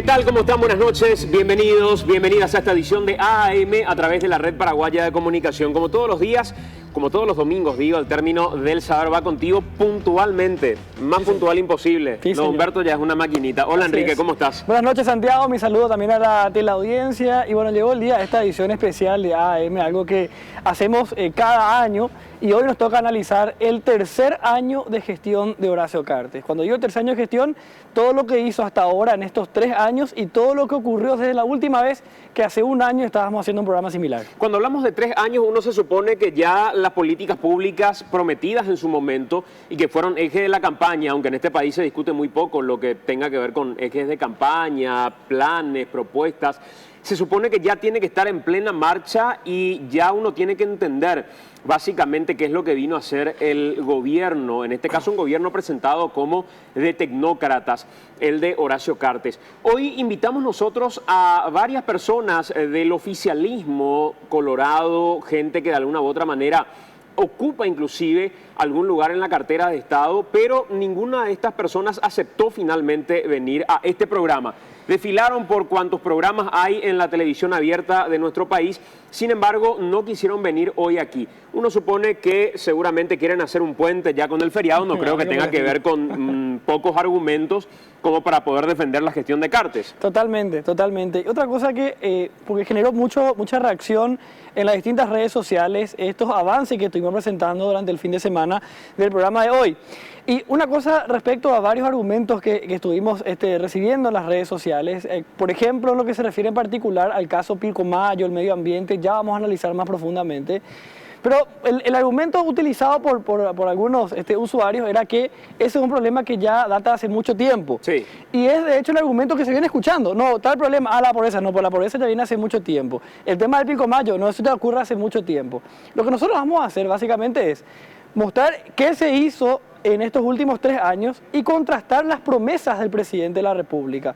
tal? ¿Cómo están? Buenas noches. Bienvenidos, bienvenidas a esta edición de AM a través de la Red Paraguaya de Comunicación. Como todos los días, como todos los domingos, digo, el término del saber va contigo puntualmente. Más puntual imposible. Sí, Don Humberto ya es una maquinita. Hola, Así Enrique, es. ¿cómo estás? Buenas noches, Santiago. Mi saludo también a la teleaudiencia. Y bueno, llegó el día de esta edición especial de AM, algo que hacemos cada año. Y hoy nos toca analizar el tercer año de gestión de Horacio Cartes. Cuando digo el tercer año de gestión, todo lo que hizo hasta ahora en estos 3 años y todo lo que ocurrió desde la última vez que hace un año estábamos haciendo un programa similar. Cuando hablamos de 3 años, uno se supone que ya las políticas públicas prometidas en su momento y que fueron eje de la campaña, aunque en este país se discute muy poco lo que tenga que ver con ejes de campaña, planes, propuestas, se supone que ya tiene que estar en plena marcha y ya uno tiene que entender básicamente qué es lo que vino a hacer el gobierno, en este caso un gobierno presentado como de tecnócratas, el de Horacio Cartes. Hoy invitamos nosotros a varias personas del oficialismo colorado, gente que de alguna u otra manera ocupa inclusive algún lugar en la cartera de Estado, pero ninguna de estas personas aceptó finalmente venir a este programa. Desfilaron por cuantos programas hay en la televisión abierta de nuestro país, sin embargo no quisieron venir hoy aquí. Uno supone que seguramente quieren hacer un puente ya con el feriado, no creo que tenga que ver con pocos argumentos como para poder defender la gestión de Cartes. Totalmente, totalmente. Y otra cosa que, porque generó mucha reacción en las distintas redes sociales, estos avances que estuvimos presentando durante el fin de semana del programa de hoy. Y una cosa respecto a varios argumentos que estuvimos recibiendo en las redes sociales, por ejemplo, en lo que se refiere en particular al caso Pilcomayo, el medio ambiente, ya vamos a analizar más profundamente. Pero el argumento utilizado por algunos usuarios era que ese es un problema que ya data hace mucho tiempo. Sí. Y es de hecho el argumento que se viene escuchando. No, tal problema, la pobreza, no, pues la pobreza ya viene hace mucho tiempo. El tema del Pilcomayo, no, eso ya ocurre hace mucho tiempo. Lo que nosotros vamos a hacer básicamente es mostrar qué se hizo en estos últimos 3 años y contrastar las promesas del presidente de la República.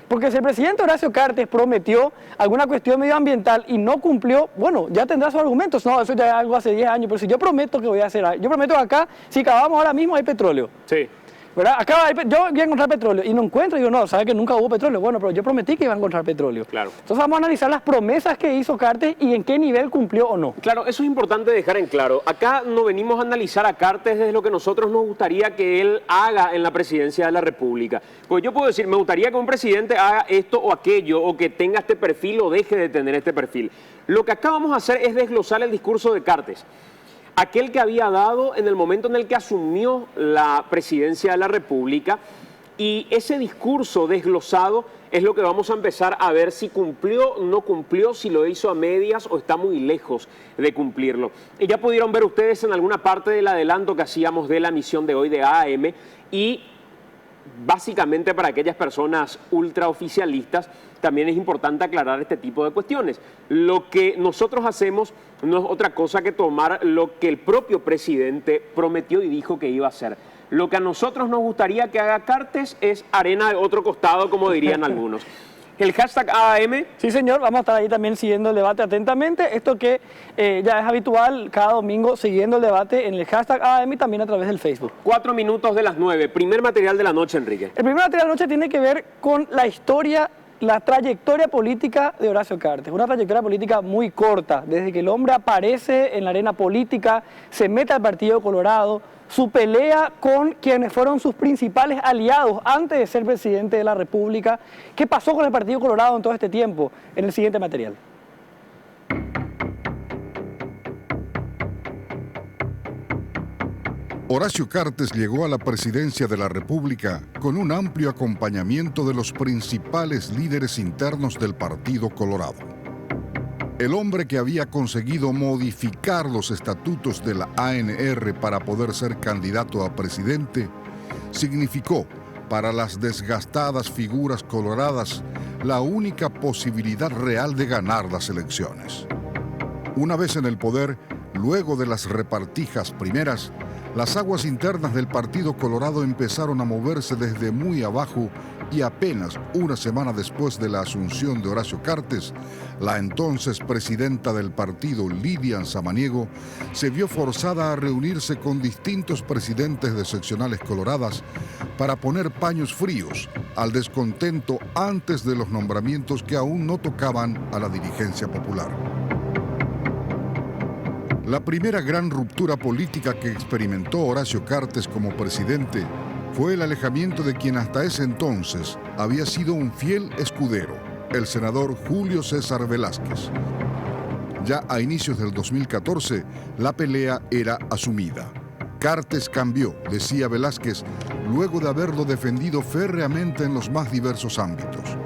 Porque si el presidente Horacio Cartes prometió alguna cuestión medioambiental y no cumplió, bueno, ya tendrá sus argumentos. No, eso ya es algo hace 10 años, pero si yo prometo que voy a hacer algo, yo prometo que acá, si cavamos ahora mismo, hay petróleo. Sí. ¿Verdad? Acá yo voy a encontrar petróleo y no encuentro, digo, no, sabe que nunca hubo petróleo. Bueno, pero yo prometí que iba a encontrar petróleo. Claro. Entonces vamos a analizar las promesas que hizo Cartes y en qué nivel cumplió o no. Claro, eso es importante dejar en claro. Acá no venimos a analizar a Cartes desde lo que nosotros nos gustaría que él haga en la presidencia de la República. Pues yo puedo decir, me gustaría que un presidente haga esto o aquello, o que tenga este perfil o deje de tener este perfil. Lo que acá vamos a hacer es desglosar el discurso de Cartes. Aquel que había dado en el momento en el que asumió la presidencia de la República, y ese discurso desglosado es lo que vamos a empezar a ver si cumplió o no cumplió, si lo hizo a medias o está muy lejos de cumplirlo. Y ya pudieron ver ustedes en alguna parte del adelanto que hacíamos de la misión de hoy de AM, y básicamente para aquellas personas ultraoficialistas también es importante aclarar este tipo de cuestiones. Lo que nosotros hacemos no es otra cosa que tomar lo que el propio presidente prometió y dijo que iba a hacer. Lo que a nosotros nos gustaría que haga Cartes es arena de otro costado, como dirían algunos. El hashtag AM. Sí, señor, vamos a estar ahí también siguiendo el debate atentamente. Esto que ya es habitual cada domingo siguiendo el debate en el hashtag AM y también a través del Facebook. 4 minutos de las 9. Primer material de la noche, Enrique. El primer material de la noche tiene que ver con la historia, la trayectoria política de Horacio Cartes. Una trayectoria política muy corta. Desde que el hombre aparece en la arena política, se mete al Partido Colorado, su pelea con quienes fueron sus principales aliados antes de ser presidente de la República. ¿Qué pasó con el Partido Colorado en todo este tiempo? En el siguiente material. Horacio Cartes llegó a la presidencia de la República con un amplio acompañamiento de los principales líderes internos del Partido Colorado. El hombre que había conseguido modificar los estatutos de la ANR para poder ser candidato a presidente, significó para las desgastadas figuras coloradas la única posibilidad real de ganar las elecciones. Una vez en el poder, luego de las repartijas primeras, las aguas internas del Partido Colorado empezaron a moverse desde muy abajo y apenas una semana después de la asunción de Horacio Cartes, la entonces presidenta del partido, Lilian Samaniego, se vio forzada a reunirse con distintos presidentes de seccionales coloradas para poner paños fríos al descontento antes de los nombramientos que aún no tocaban a la dirigencia popular. La primera gran ruptura política que experimentó Horacio Cartes como presidente fue el alejamiento de quien hasta ese entonces había sido un fiel escudero, el senador Julio César Velázquez. Ya a inicios del 2014, la pelea era asumida. Cartes cambió, decía Velázquez, luego de haberlo defendido férreamente en los más diversos ámbitos.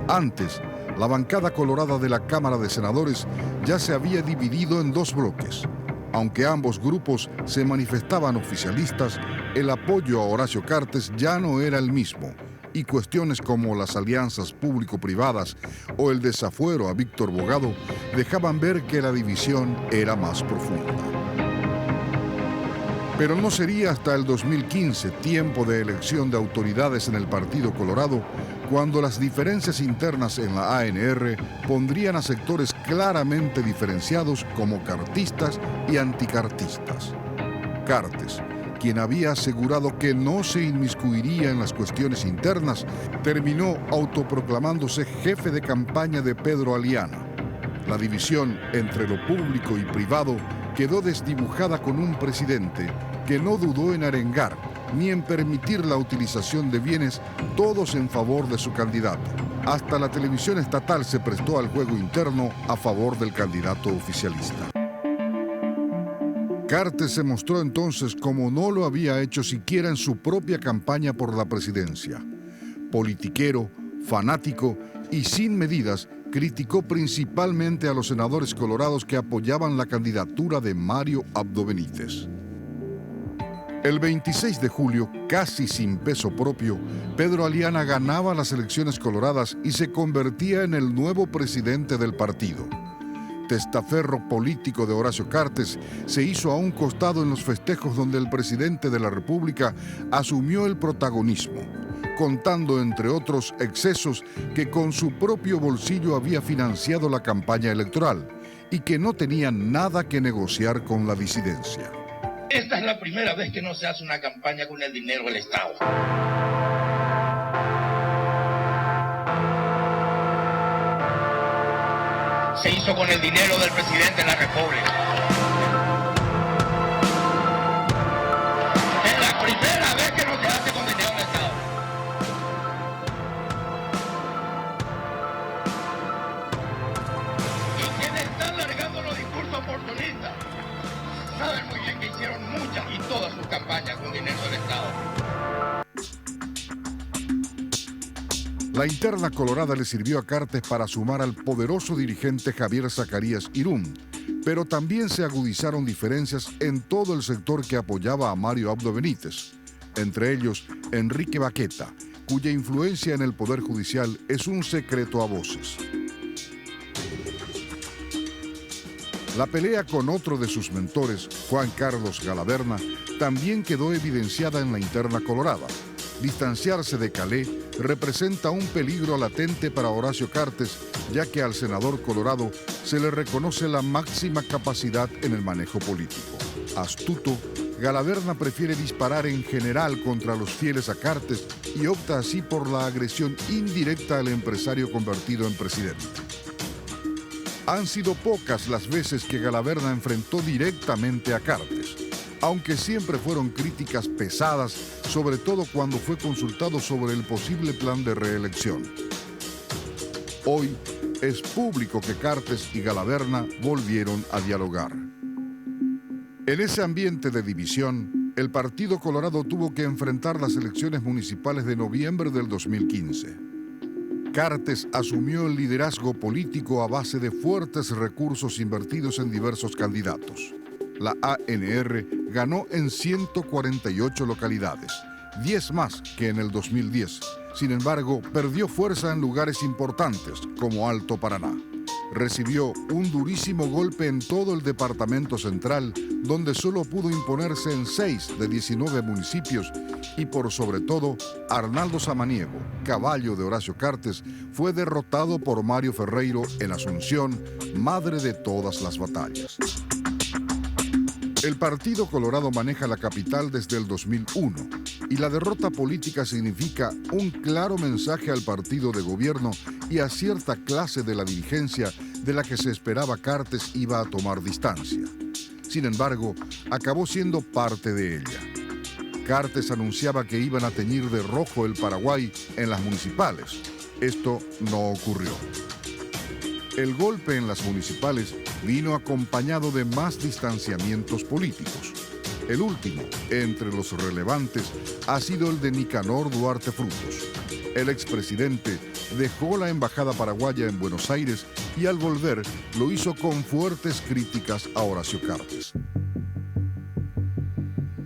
Antes, la bancada colorada de la Cámara de Senadores ya se había dividido en dos bloques. Aunque ambos grupos se manifestaban oficialistas, el apoyo a Horacio Cartes ya no era el mismo, y cuestiones como las alianzas público-privadas o el desafuero a Víctor Bogado dejaban ver que la división era más profunda. Pero no sería hasta el 2015, tiempo de elección de autoridades en el Partido Colorado, cuando las diferencias internas en la ANR pondrían a sectores claramente diferenciados como cartistas y anticartistas. Cartes, quien había asegurado que no se inmiscuiría en las cuestiones internas, terminó autoproclamándose jefe de campaña de Pedro Aliana. La división entre lo público y privado quedó desdibujada con un presidente que no dudó en arengar ni en permitir la utilización de bienes, todos en favor de su candidato. Hasta la televisión estatal se prestó al juego interno a favor del candidato oficialista. Cartes se mostró entonces como no lo había hecho siquiera en su propia campaña por la presidencia. Politiquero, fanático y sin medidas, criticó principalmente a los senadores colorados que apoyaban la candidatura de Mario Abdo Benítez. El 26 de julio, casi sin peso propio, Pedro Aliana ganaba las elecciones coloradas y se convertía en el nuevo presidente del partido. Testaferro político de Horacio Cartes se hizo a un costado en los festejos donde el presidente de la República asumió el protagonismo, contando entre otros excesos que con su propio bolsillo había financiado la campaña electoral y que no tenía nada que negociar con la disidencia. Esta es la primera vez que no se hace una campaña con el dinero del Estado. Se hizo con el dinero del presidente de la República. Es la primera vez que no se hace con dinero del Estado. Y quienes están largando los discursos oportunistas saben muy bien que hicieron muchas y todas sus campañas con dinero del Estado. La interna colorada le sirvió a Cartes para sumar al poderoso dirigente Javier Zacarías Irún, pero también se agudizaron diferencias en todo el sector que apoyaba a Mario Abdo Benítez, entre ellos Enrique Baqueta, cuya influencia en el Poder Judicial es un secreto a voces. La pelea con otro de sus mentores, Juan Carlos Galaverna, también quedó evidenciada en la interna colorada. Distanciarse de Calé representa un peligro latente para Horacio Cartes, ya que al senador colorado se le reconoce la máxima capacidad en el manejo político. Astuto, Galaverna prefiere disparar en general contra los fieles a Cartes y opta así por la agresión indirecta al empresario convertido en presidente. Han sido pocas las veces que Galaverna enfrentó directamente a Cartes, aunque siempre fueron críticas pesadas, sobre todo cuando fue consultado sobre el posible plan de reelección. Hoy es público que Cartes y Galaverna volvieron a dialogar. En ese ambiente de división, el Partido Colorado tuvo que enfrentar las elecciones municipales de noviembre del 2015. Cartes asumió el liderazgo político a base de fuertes recursos invertidos en diversos candidatos. La ANR ganó en 148 localidades, 10 más que en el 2010. Sin embargo, perdió fuerza en lugares importantes, como Alto Paraná. recibió un durísimo golpe en todo el departamento central, donde solo pudo imponerse en 6 de 19 municipios y por sobre todo, Arnaldo Samaniego, caballo de Horacio Cartes, fue derrotado por Mario Ferreiro en Asunción, madre de todas las batallas. El Partido Colorado maneja la capital desde el 2001 y la derrota política significa un claro mensaje al partido de gobierno y a cierta clase de la dirigencia de la que se esperaba Cartes iba a tomar distancia. Sin embargo, acabó siendo parte de ella. Cartes anunciaba que iban a teñir de rojo el Paraguay en las municipales. Esto no ocurrió. El golpe en las municipales vino acompañado de más distanciamientos políticos. El último, entre los relevantes, ha sido el de Nicanor Duarte Frutos. El expresidente dejó la embajada paraguaya en Buenos Aires y al volver lo hizo con fuertes críticas a Horacio Cartes.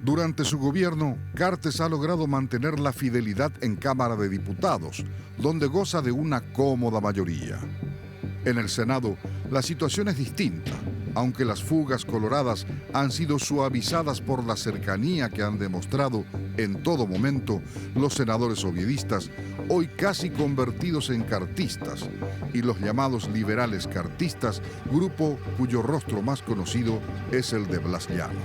Durante su gobierno, Cartes ha logrado mantener la fidelidad en Cámara de Diputados, donde goza de una cómoda mayoría. En el Senado, la situación es distinta, aunque las fugas coloradas han sido suavizadas por la cercanía que han demostrado en todo momento los senadores oviedistas, hoy casi convertidos en cartistas, y los llamados liberales cartistas, grupo cuyo rostro más conocido es el de Blas Llano.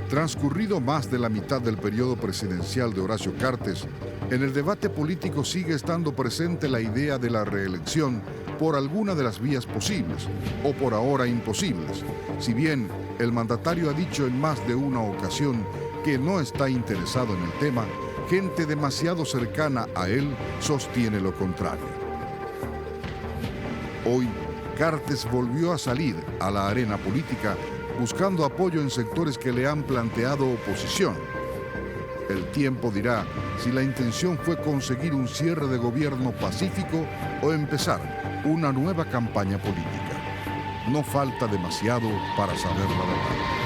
Transcurrido más de la mitad del periodo presidencial de Horacio Cartes, en el debate político sigue estando presente la idea de la reelección por alguna de las vías posibles, o por ahora imposibles, si bien el mandatario ha dicho en más de una ocasión que no está interesado en el tema, gente demasiado cercana a él sostiene lo contrario. Hoy, Cartes volvió a salir a la arena política buscando apoyo en sectores que le han planteado oposición. El tiempo dirá si la intención fue conseguir un cierre de gobierno pacífico o empezar una nueva campaña política. No falta demasiado para saber la verdad.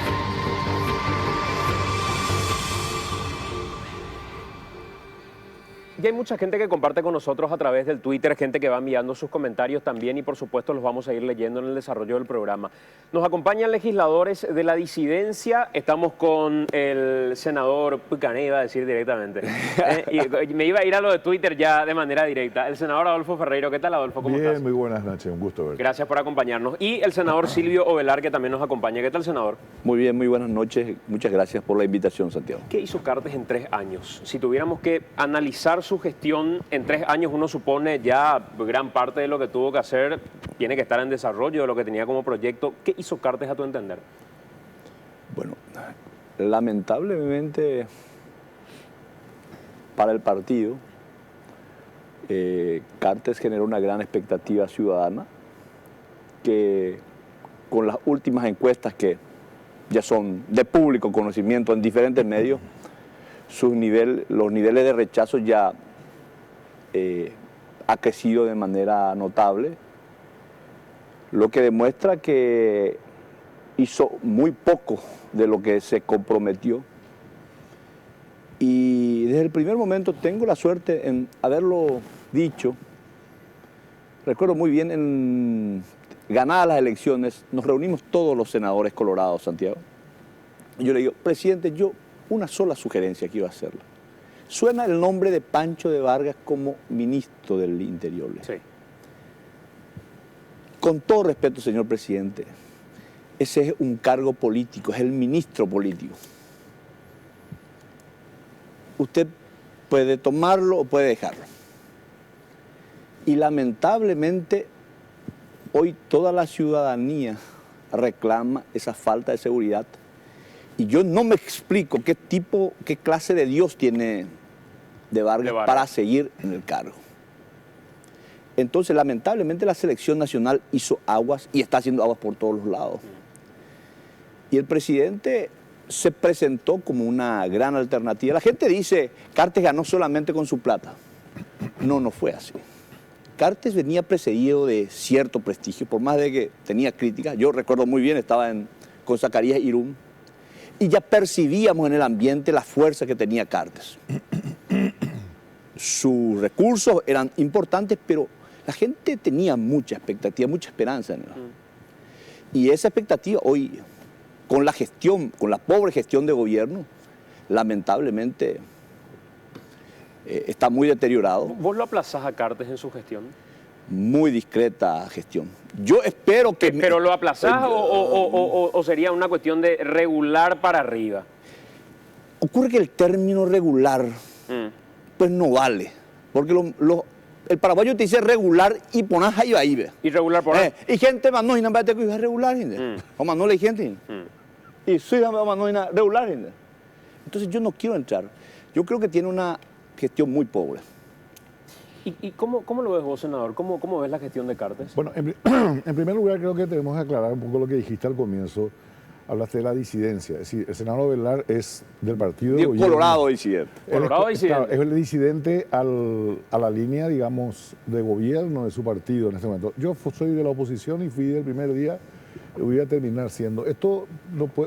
Y hay mucha gente que comparte con nosotros a través del Twitter, gente que va enviando sus comentarios también y por supuesto los vamos a ir leyendo en el desarrollo del programa. Nos acompañan legisladores de la disidencia, estamos con el senador Pucané, iba a decir directamente, y me iba a ir a lo de Twitter ya de manera directa. El senador Adolfo Ferreiro, ¿qué tal Adolfo? ¿Cómo estás? Bien, muy buenas noches, un gusto verte. Gracias por acompañarnos. Y el senador Silvio Ovelar, que también nos acompaña. ¿Qué tal, senador? Muy bien, muy buenas noches. Muchas gracias por la invitación, Santiago. ¿Qué hizo Cartes en 3 años? Si tuviéramos que analizar su gestión en 3 años, uno supone ya gran parte de lo que tuvo que hacer tiene que estar en desarrollo de lo que tenía como proyecto. ¿Qué hizo Cartes a tu entender? Bueno, lamentablemente para el partido, Cartes generó una gran expectativa ciudadana que con las últimas encuestas que ya son de público conocimiento en diferentes medios, los niveles de rechazo ya ha crecido de manera notable, lo que demuestra que hizo muy poco de lo que se comprometió. Y desde el primer momento tengo la suerte en haberlo dicho. Recuerdo muy bien, ganadas las elecciones, nos reunimos todos los senadores colorados, Santiago. Y yo le digo, presidente, yo una sola sugerencia quiero hacerle. Suena el nombre de Pancho de Vargas como ministro del Interior. Sí. Con todo respeto, señor presidente, ese es un cargo político, es el ministro político. Usted puede tomarlo o puede dejarlo. Y lamentablemente, hoy toda la ciudadanía reclama esa falta de seguridad. Y yo no me explico qué clase de Dios tiene de Vargas para seguir en el cargo. Entonces, lamentablemente, la selección nacional hizo aguas y está haciendo aguas por todos los lados. Y el presidente se presentó como una gran alternativa. La gente dice, Cartes ganó solamente con su plata. No, no fue así. Cartes venía precedido de cierto prestigio, por más de que tenía críticas. Yo recuerdo muy bien, estaba con Zacarías Irún, y ya percibíamos en el ambiente la fuerza que tenía Cartes. Sus recursos eran importantes, pero La gente tenía mucha expectativa, mucha esperanza en él. Y esa expectativa hoy, con la gestión, con la pobre gestión de gobierno, lamentablemente está muy deteriorado. ¿Vos lo aplazás a Cartes en su gestión? Muy discreta gestión. Yo espero que... ¿Pero lo aplazás o sería una cuestión de regular para arriba? Ocurre que el término regular, pues no vale. Porque el paraguayo te dice regular y pones ahí ve. ¿Irregular por ahí? Y gente más no, y nada te es regular, gente. O más no le gente. Y soy más no regular, gente. Entonces yo no quiero entrar. Yo creo que tiene una gestión muy pobre. ¿Y cómo lo ves vos, senador? ¿Cómo ves la gestión de Cartes? Bueno, en primer lugar creo que tenemos que aclarar un poco lo que dijiste al comienzo. Hablaste de la disidencia. Es decir, el senador Velar es del partido... Colorado disidente. Colorado disidente. Claro, es el disidente a la línea, digamos, de gobierno de su partido en este momento. Yo soy de la oposición y fui del primer día, voy a terminar siendo. Esto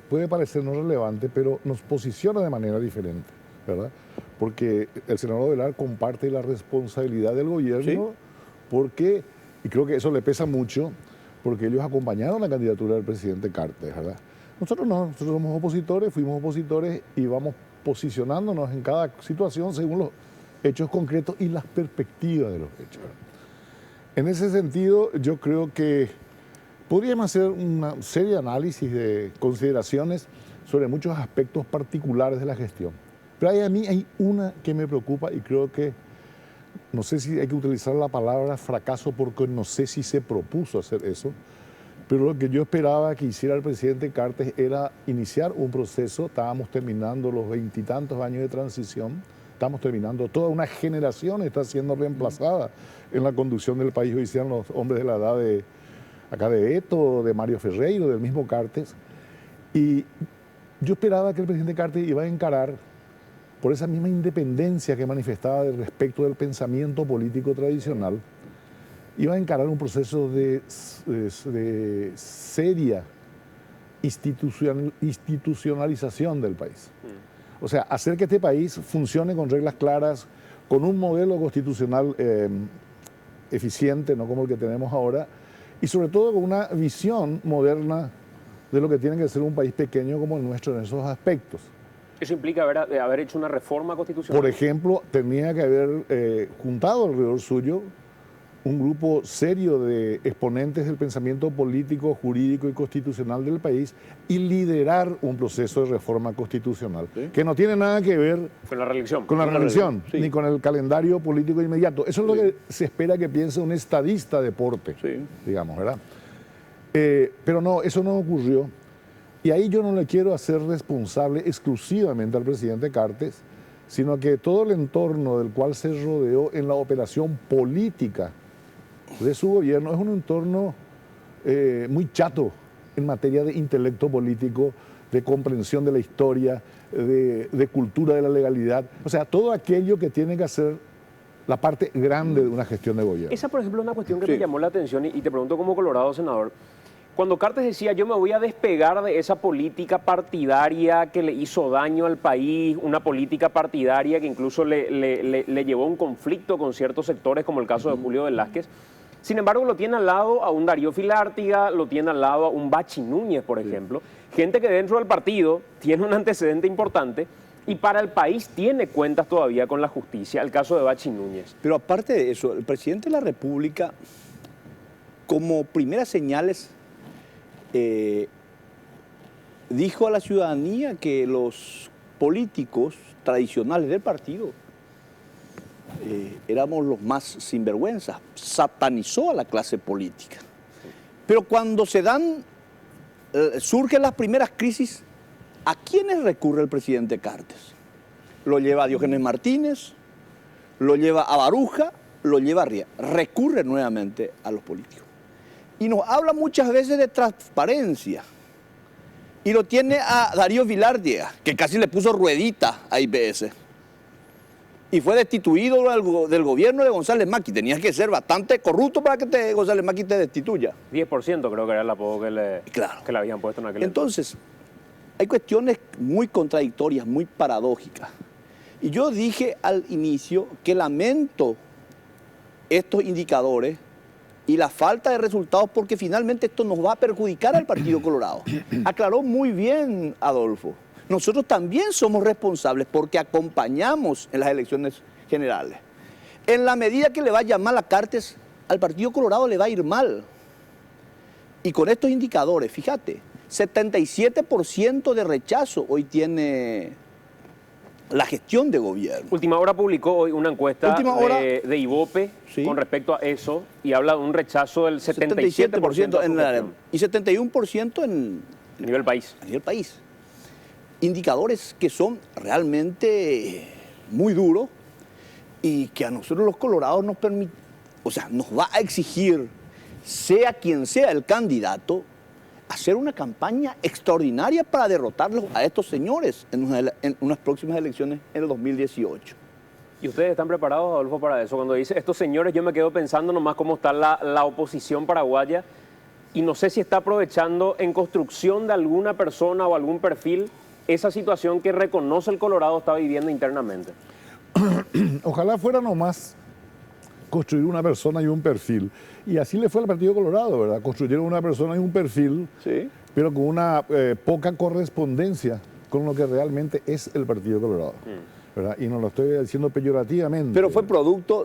puede parecer no relevante, pero nos posiciona de manera diferente, ¿verdad? Porque el senador Velar comparte la responsabilidad del gobierno, porque, y creo que eso le pesa mucho, porque ellos acompañaron la candidatura del presidente Cartes, ¿verdad? Nosotros no, nosotros somos opositores, fuimos opositores y vamos posicionándonos en cada situación según los hechos concretos y las perspectivas de los hechos. En ese sentido, yo creo que podríamos hacer una serie de análisis, de consideraciones sobre muchos aspectos particulares de la gestión. Pero a mí hay una que me preocupa y creo que, no sé si hay que utilizar la palabra fracaso porque no sé si se propuso hacer eso, pero lo que yo esperaba que hiciera el presidente Cartes era iniciar un proceso. Estábamos terminando los 20 y tantos años de transición, estamos terminando, toda una generación está siendo reemplazada en la conducción del país. Hoy sean los hombres de la edad de acá de Beto, de Mario Ferreiro, del mismo Cartes. Y yo esperaba que el presidente Cartes iba a encarar, por esa misma independencia que manifestaba respecto del pensamiento político tradicional, iba a encarar un proceso de seria institucionalización del país. O sea, hacer que este país funcione con reglas claras, con un modelo constitucional eficiente, no como el que tenemos ahora, y sobre todo con una visión moderna de lo que tiene que ser un país pequeño como el nuestro en esos aspectos. ¿Eso implica haber hecho una reforma constitucional? Por ejemplo, tenía que haber juntado alrededor suyo un grupo serio de exponentes del pensamiento político, jurídico y constitucional del país y liderar un proceso de reforma constitucional, que no tiene nada que ver con la reelección, ni con el calendario político inmediato. Eso es lo que se espera que piense un estadista deporte, digamos, ¿verdad? Pero no, eso no ocurrió. Y ahí yo no le quiero hacer responsable exclusivamente al presidente Cartes, sino que todo el entorno del cual se rodeó en la operación política de su gobierno es un entorno muy chato en materia de intelecto político, de comprensión de la historia, de cultura de la legalidad. O sea, todo aquello que tiene que hacer la parte grande de una gestión de gobierno. Esa, por ejemplo, es una cuestión que me llamó la atención y te pregunto como colorado, senador. Cuando Cartes decía, yo me voy a despegar de esa política partidaria que le hizo daño al país, una política partidaria que incluso le llevó a un conflicto con ciertos sectores, como el caso de Julio Velázquez. Sin embargo, lo tiene al lado a un Darío Filártiga, lo tiene al lado a un Bachi Núñez, por ejemplo. Gente que dentro del partido tiene un antecedente importante y para el país tiene cuentas todavía con la justicia, el caso de Bachi Núñez. Pero aparte de eso, el presidente de la República, como primeras señales, dijo a la ciudadanía que los políticos tradicionales del partido éramos los más sinvergüenzas, satanizó a la clase política. Pero cuando surgen las primeras crisis, ¿a quiénes recurre el presidente Cartes? Lo lleva a Diógenes Martínez, lo lleva a Baruja, lo lleva a Ría. Recurre nuevamente a los políticos. Y nos habla muchas veces de transparencia. Y lo tiene a Darío Vilárdiga, que casi le puso ruedita a IPS. Y fue destituido del gobierno de González Maqui. Tenías que ser bastante corrupto para que González Maqui te destituya. 10% creo que era el apodo que le habían puesto en aquel entonces. Hay cuestiones muy contradictorias, muy paradójicas. Y yo dije al inicio que lamento estos indicadores y la falta de resultados, porque finalmente esto nos va a perjudicar al Partido Colorado. Aclaró muy bien Adolfo. Nosotros también somos responsables porque acompañamos en las elecciones generales. En la medida que le vaya mal a Cartes, al Partido Colorado le va a ir mal. Y con estos indicadores, fíjate, 77% de rechazo hoy tiene la gestión de gobierno. Última Hora publicó hoy una encuesta de Ibope Sí. con respecto a eso y habla de un rechazo del 77% en la, gestión y 71% a nivel país. a nivel país. Indicadores que son realmente muy duros y que a nosotros los colorados nos permite, o sea, nos va a exigir, sea quien sea el candidato, hacer una campaña extraordinaria para derrotarlos a estos señores en unas próximas elecciones en el 2018. ¿Y ustedes están preparados, Adolfo, para eso? Cuando dice estos señores, yo me quedo pensando nomás cómo está la oposición paraguaya y no sé si está aprovechando en construcción de alguna persona o algún perfil esa situación que reconoce el Colorado está viviendo internamente. Ojalá fuera nomás construir una persona y un perfil. Y así le fue al Partido Colorado, ¿verdad? Construyeron una persona y un perfil, Sí. pero con una poca correspondencia con lo que realmente es el Partido Colorado, ¿verdad? Y no lo estoy diciendo peyorativamente. Pero fue producto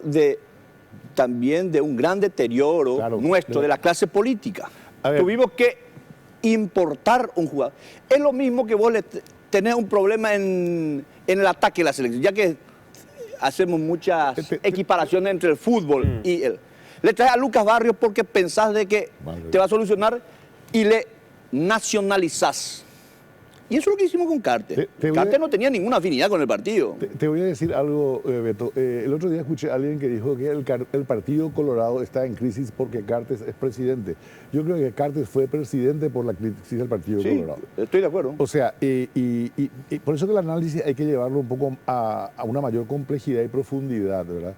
también de un gran deterioro nuestro, de la clase política. A ver. Tuvimos que importar un jugador. Es lo mismo que vos tenés un problema en el ataque de la selección, ya que hacemos muchas equiparaciones entre el fútbol y el... Le traes a Lucas Barrios porque pensás de que te va a solucionar y le nacionalizás. Y eso es lo que hicimos con Cartes. Cartes no tenía ninguna afinidad con el partido. Te voy a decir algo, Beto. El otro día escuché a alguien que dijo que el Partido Colorado está en crisis porque Cartes es presidente. Yo creo que Cartes fue presidente por la crisis del Partido Colorado. Estoy de acuerdo. O sea, y por eso que el análisis hay que llevarlo un poco a una mayor complejidad y profundidad, ¿verdad?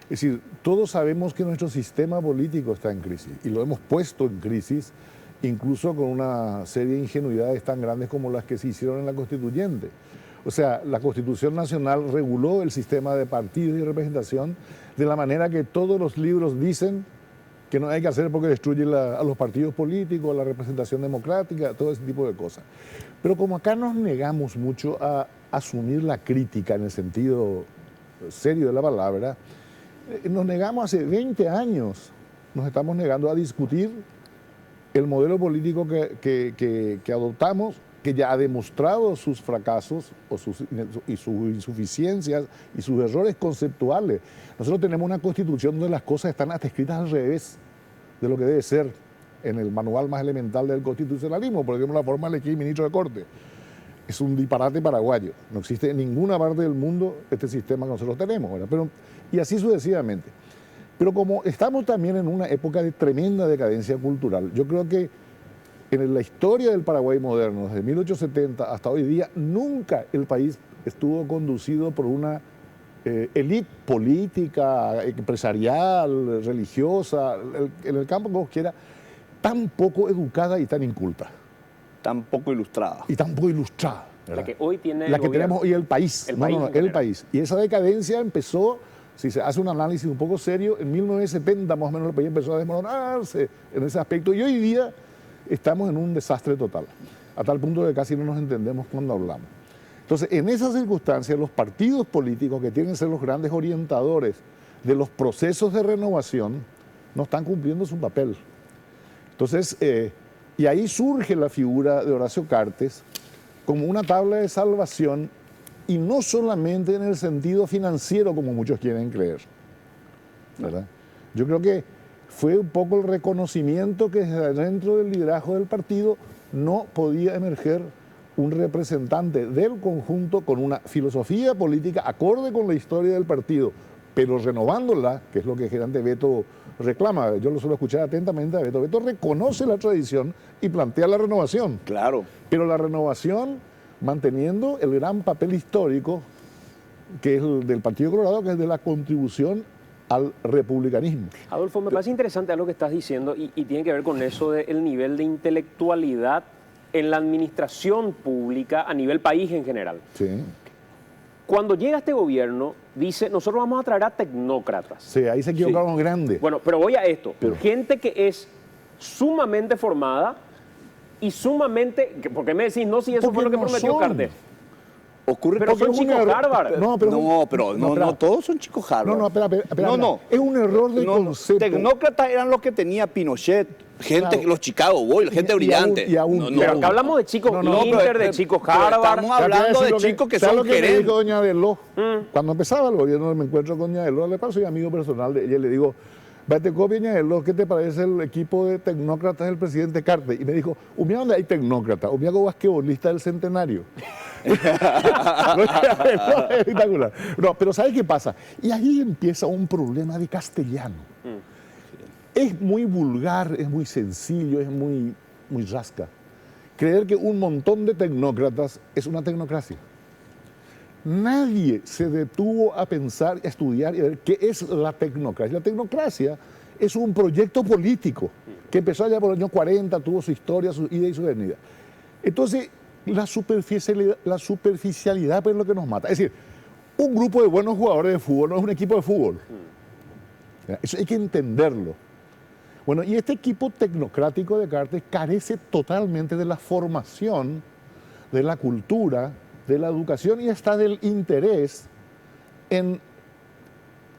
Es decir, todos sabemos que nuestro sistema político está en crisis y lo hemos puesto en crisis, incluso con una serie de ingenuidades tan grandes como las que se hicieron en la Constituyente. O sea, la Constitución Nacional reguló el sistema de partidos y representación de la manera que todos los libros dicen que no hay que hacer porque destruye a los partidos políticos, la representación democrática, todo ese tipo de cosas. Pero como acá nos negamos mucho a asumir la crítica en el sentido serio de la palabra, nos negamos hace 20 años, nos estamos negando a discutir el modelo político que adoptamos, que ya ha demostrado sus fracasos y sus insuficiencias y sus errores conceptuales. Nosotros tenemos una constitución donde las cosas están hasta escritas al revés de lo que debe ser en el manual más elemental del constitucionalismo, por ejemplo, la forma de elegir ministro de Corte. Es un disparate paraguayo. No existe en ninguna parte del mundo este sistema que nosotros tenemos, ¿verdad? Y así sucesivamente. Pero como estamos también en una época de tremenda decadencia cultural, yo creo que en la historia del Paraguay moderno, desde 1870 hasta hoy día, nunca el país estuvo conducido por una élite política, empresarial, religiosa, en el campo que vos quieras, tan poco educada y tan inculta. Tan poco ilustrada. Y tan poco ilustrada. ¿verdad? La que hoy tiene La que tenemos hoy el país. El país. Y esa decadencia empezó, si se hace un análisis un poco serio, en 1970 más o menos el país empezó a desmoronarse en ese aspecto. Y hoy día estamos en un desastre total, a tal punto que casi no nos entendemos cuando hablamos. Entonces, en esas circunstancias, los partidos políticos que tienen que ser los grandes orientadores de los procesos de renovación no están cumpliendo su papel. Entonces, y ahí surge la figura de Horacio Cartes como una tabla de salvación, y no solamente en el sentido financiero como muchos quieren creer, ¿verdad? Yo creo que fue un poco el reconocimiento que desde dentro del liderazgo del partido no podía emerger un representante del conjunto con una filosofía política acorde con la historia del partido, pero renovándola, que es lo que gerente Beto reclama. Yo lo suelo escuchar atentamente a Beto. Beto reconoce la tradición y plantea la renovación. Claro. Pero la renovación manteniendo el gran papel histórico que es el del Partido Colorado, que es de la contribución al republicanismo. Adolfo, me parece interesante algo que estás diciendo y tiene que ver con eso del nivel de intelectualidad en la administración pública a nivel país en general. Sí. Cuando llega este gobierno, dice, nosotros vamos a traer a tecnócratas. Sí, ahí se equivocaron grande. Bueno, pero voy a esto. Gente que es sumamente formada y sumamente... ¿Por qué me decís no si eso Porque fue lo que no prometió son. Carter? Ocurre Pero porque son es un chicos error. Harvard. No, pero No todos son chicos Harvard. No, espera. No. Es un error de No, concepto. Tecnócratas eran los que tenía Pinochet, gente, Claro. los Chicago Boys, gente brillante. y aún- Pero acá hablamos de chicos Inter, de chicos Harvard. Estamos hablando de chicos que ¿sabes son lo que me gerentes. dijo doña Deló? Cuando empezaba el gobierno, me encuentro con doña Deló, le paso, soy amigo personal de ella, y le digo, vete copia, doña Deló, ¿qué te parece el equipo de tecnócratas del presidente Carter? Y me dijo, ¿umía dónde hay tecnócratas? ¿Umía como basquetbolista del centenario? No, es espectacular. No, pero ¿sabes qué pasa? Y ahí empieza un problema de castellano. Es muy vulgar, es muy sencillo, es muy rasca. Creer que un montón de tecnócratas es una tecnocracia. Nadie se detuvo a pensar, a estudiar y a ver qué es la tecnocracia. La tecnocracia es un proyecto político que empezó allá por el año 40, tuvo su historia, su ida y su venida. Entonces, la superficialidad pues, es lo que nos mata. Es decir, un grupo de buenos jugadores de fútbol no es un equipo de fútbol. Eso hay que entenderlo. Bueno, y este equipo tecnocrático de Carter carece totalmente de la formación, de la cultura, de la educación y hasta del interés en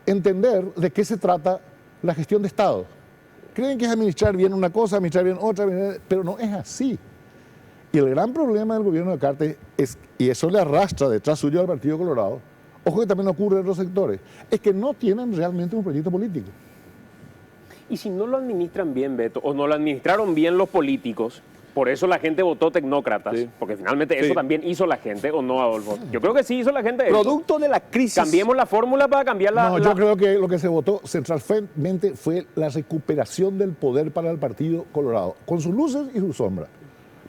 entender de qué se trata la gestión de Estado. Creen que es administrar bien una cosa, administrar bien otra, pero no es así. Y el gran problema del gobierno de Carter es, y eso le arrastra detrás suyo al Partido Colorado, ojo que también ocurre en otros sectores, es que no tienen realmente un proyecto político. Y si no lo administran bien, Beto, o no lo administraron bien los políticos, por eso la gente votó tecnócratas, Sí. porque finalmente eso Sí. también hizo la gente, ¿o no, Adolfo? Yo creo que sí hizo la gente eso. Producto de la crisis. Cambiemos la fórmula para cambiar la... No, yo creo que lo que se votó centralmente fue la recuperación del poder para el Partido Colorado, con sus luces y sus sombras.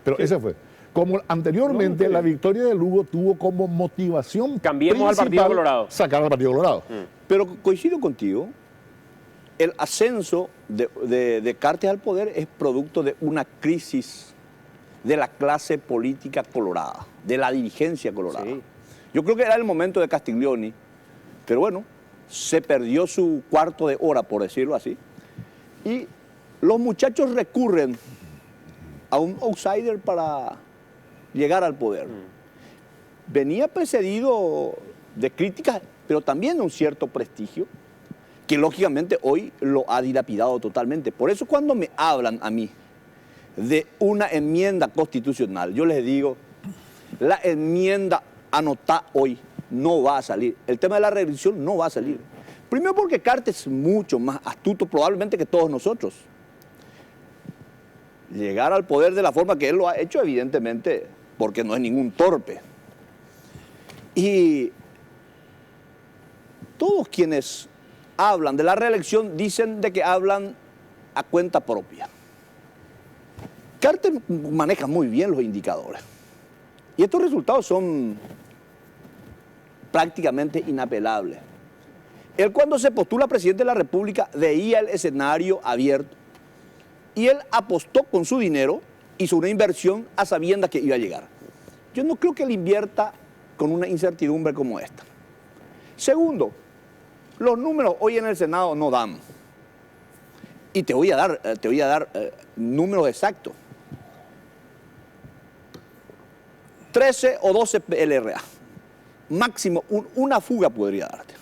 Pero ese fue. Como anteriormente la victoria de Lugo tuvo como motivación Cambiemos al Partido principal Colorado. sacar al Partido Colorado. Pero coincido contigo, el ascenso de Carter al poder es producto de una crisis de la clase política colorada, de la dirigencia colorada. Sí. Yo creo que era el momento de Castiglioni, pero bueno, se perdió su cuarto de hora, por decirlo así, y los muchachos recurren a un outsider para llegar al poder. Venía precedido de críticas, pero también de un cierto prestigio, que lógicamente hoy lo ha dilapidado totalmente. Por eso cuando me hablan a mí de una enmienda constitucional, yo les digo, la enmienda anotada hoy no va a salir. El tema de la reelección no va a salir. Primero porque Carter es mucho más astuto probablemente que todos nosotros. Llegar al poder de la forma que él lo ha hecho, evidentemente, porque no es ningún torpe. Y todos quienes hablan de la reelección dicen de que hablan a cuenta propia. Carter maneja muy bien los indicadores. Y estos resultados son prácticamente inapelables. Él cuando se postula presidente de la República veía el escenario abierto y él apostó con su dinero, hizo una inversión a sabiendas que iba a llegar. Yo no creo que él invierta con una incertidumbre como esta. Segundo, los números hoy en el Senado no dan. Y te voy a dar números exactos. 13 o 12 PLRA. Máximo, una fuga podría darte.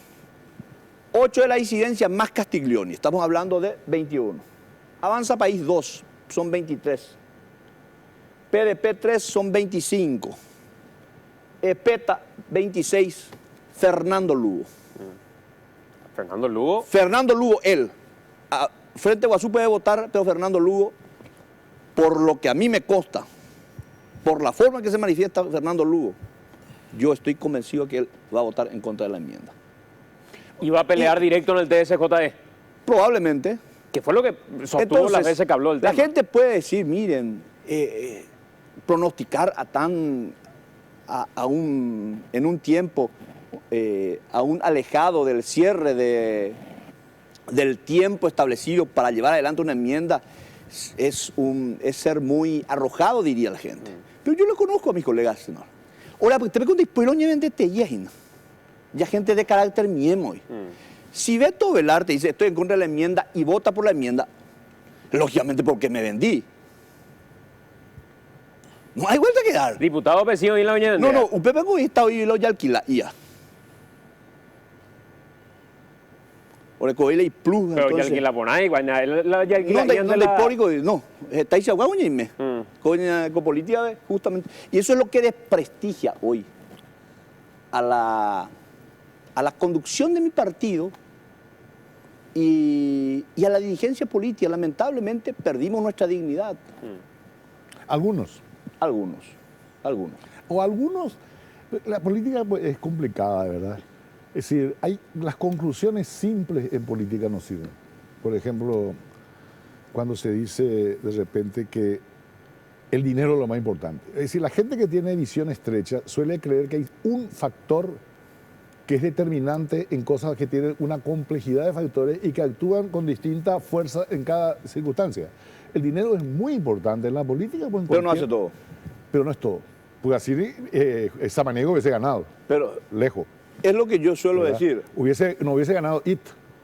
8 de la incidencia más Castiglioni. Estamos hablando de 21. Avanza País 2, son 23. PDP 3 son 25. EPETA 26. Fernando Lugo. Fernando Lugo. Fernando Lugo, él. Frente Guazú puede votar, pero Fernando Lugo, por lo que a mí me consta, por la forma en que se manifiesta Fernando Lugo, yo estoy convencido que él va a votar en contra de la enmienda. Y va a pelear directo en el TSJE. Probablemente. Que fue lo que sostuvo Entonces, las veces que habló del tema. La gente puede decir, miren, pronosticar en un tiempo aún alejado del cierre del tiempo establecido para llevar adelante una enmienda es ser muy arrojado, diría la gente. Pero yo lo conozco a mis colegas, senador. Ahora, porque te pregunto, ¿por dónde te llegan? Ya gente de carácter mismo. Si Beto Velarde dice estoy en contra de la enmienda y vota por la enmienda, lógicamente porque me vendí. No hay vuelta que dar. Diputado vecino y la doña No, usted vengo y está hoy y lo ya alquila. Y ya. Ahora coile y plus. Pero ya alquila por ahí, guayna. Ya alquila. No, no, está ahí se aguanta y me. Con política, justamente. Y eso es lo que desprestigia hoy a la conducción de mi partido y a la dirigencia política. Lamentablemente perdimos nuestra dignidad. Algunos. O algunos. La política pues, es complicada, ¿verdad? Es decir, las conclusiones simples en política no sirven. Por ejemplo, cuando se dice de repente que el dinero es lo más importante. Es decir, la gente que tiene visión estrecha suele creer que hay un factor que es determinante en cosas que tienen una complejidad de factores y que actúan con distinta fuerza en cada circunstancia. El dinero es muy importante en la política. Pues pero no hace todo. Pero no es todo. Porque así Samaniego hubiese ganado. Pero lejos. Es lo que yo suelo ¿verdad? decir. No hubiese ganado IT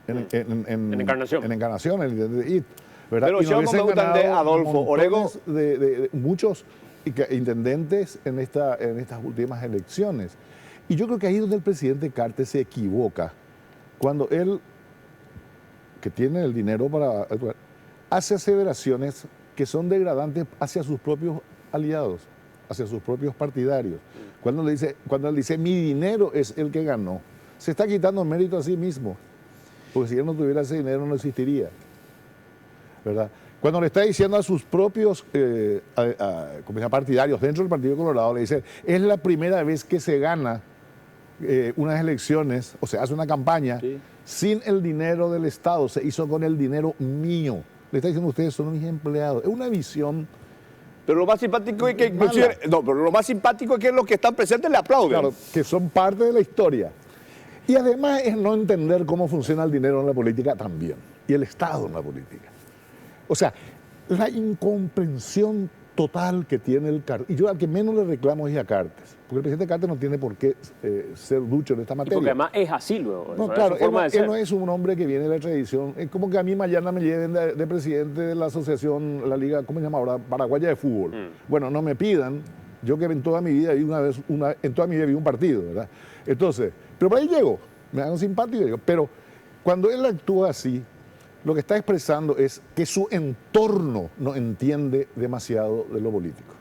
en Encarnación. En Encarnación, el IT. ¿verdad? Pero y yo no me gustan de Adolfo Orego. De muchos intendentes en estas últimas elecciones. Y yo creo que ahí es donde el presidente Cartes se equivoca. Cuando él, que tiene el dinero para actuar, hace aseveraciones que son degradantes hacia sus propios aliados, hacia sus propios partidarios. Cuando él dice, mi dinero es el que ganó, se está quitando mérito a sí mismo. Porque si él no tuviera ese dinero no existiría. ¿Verdad? Cuando le está diciendo a sus propios partidarios dentro del Partido Colorado, le dice, es la primera vez que se gana unas elecciones, o se hace una campaña, sin el dinero del Estado, se hizo con el dinero mío. Le está diciendo, ustedes son mis empleados. Es una visión... Pero lo más simpático es que inclusive, pero lo más simpático es que los que están presentes le aplauden. Claro, que son parte de la historia. Y además es no entender cómo funciona el dinero en la política también, y el Estado en la política. O sea, la incomprensión total que tiene el Cartes. Y yo al que menos le reclamo es a Cartes, porque el presidente Cartes no tiene por qué ser ducho en esta materia. Y porque además es así luego. No, claro, él no es un hombre que viene de la tradición. Es como que a mí mañana me lleven de presidente de la asociación, la liga, ¿cómo se llama ahora? Paraguaya de fútbol. Bueno, no me pidan, yo que en toda mi vida vi vi un partido, ¿verdad? Entonces, pero por ahí llego, me hago simpático, pero cuando él actúa así, lo que está expresando es que su entorno no entiende demasiado de lo político.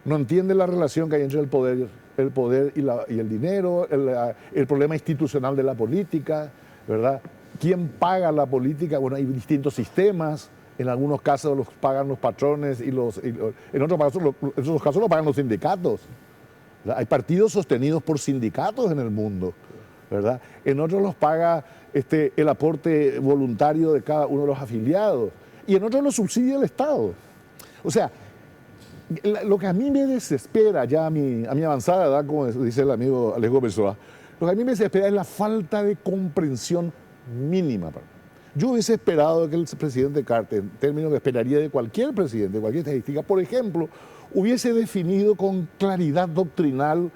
No entiende la relación que hay entre el poder y el dinero, el problema institucional de la política, ¿verdad? ¿Quién paga la política? Bueno, hay distintos sistemas. En algunos casos los pagan los patrones en otros casos lo pagan los sindicatos. ¿Verdad? Hay partidos sostenidos por sindicatos en el mundo, ¿verdad? En otros los paga el aporte voluntario de cada uno de los afiliados y en otros los subsidia el Estado. O sea, lo que a mí me desespera ya a mi avanzada edad, como dice el amigo Alejo Pessoa, lo que a mí me desespera es la falta de comprensión mínima. Yo hubiese esperado que el presidente Cartes, en términos que esperaría de cualquier presidente, de cualquier estadística, por ejemplo, hubiese definido con claridad doctrinal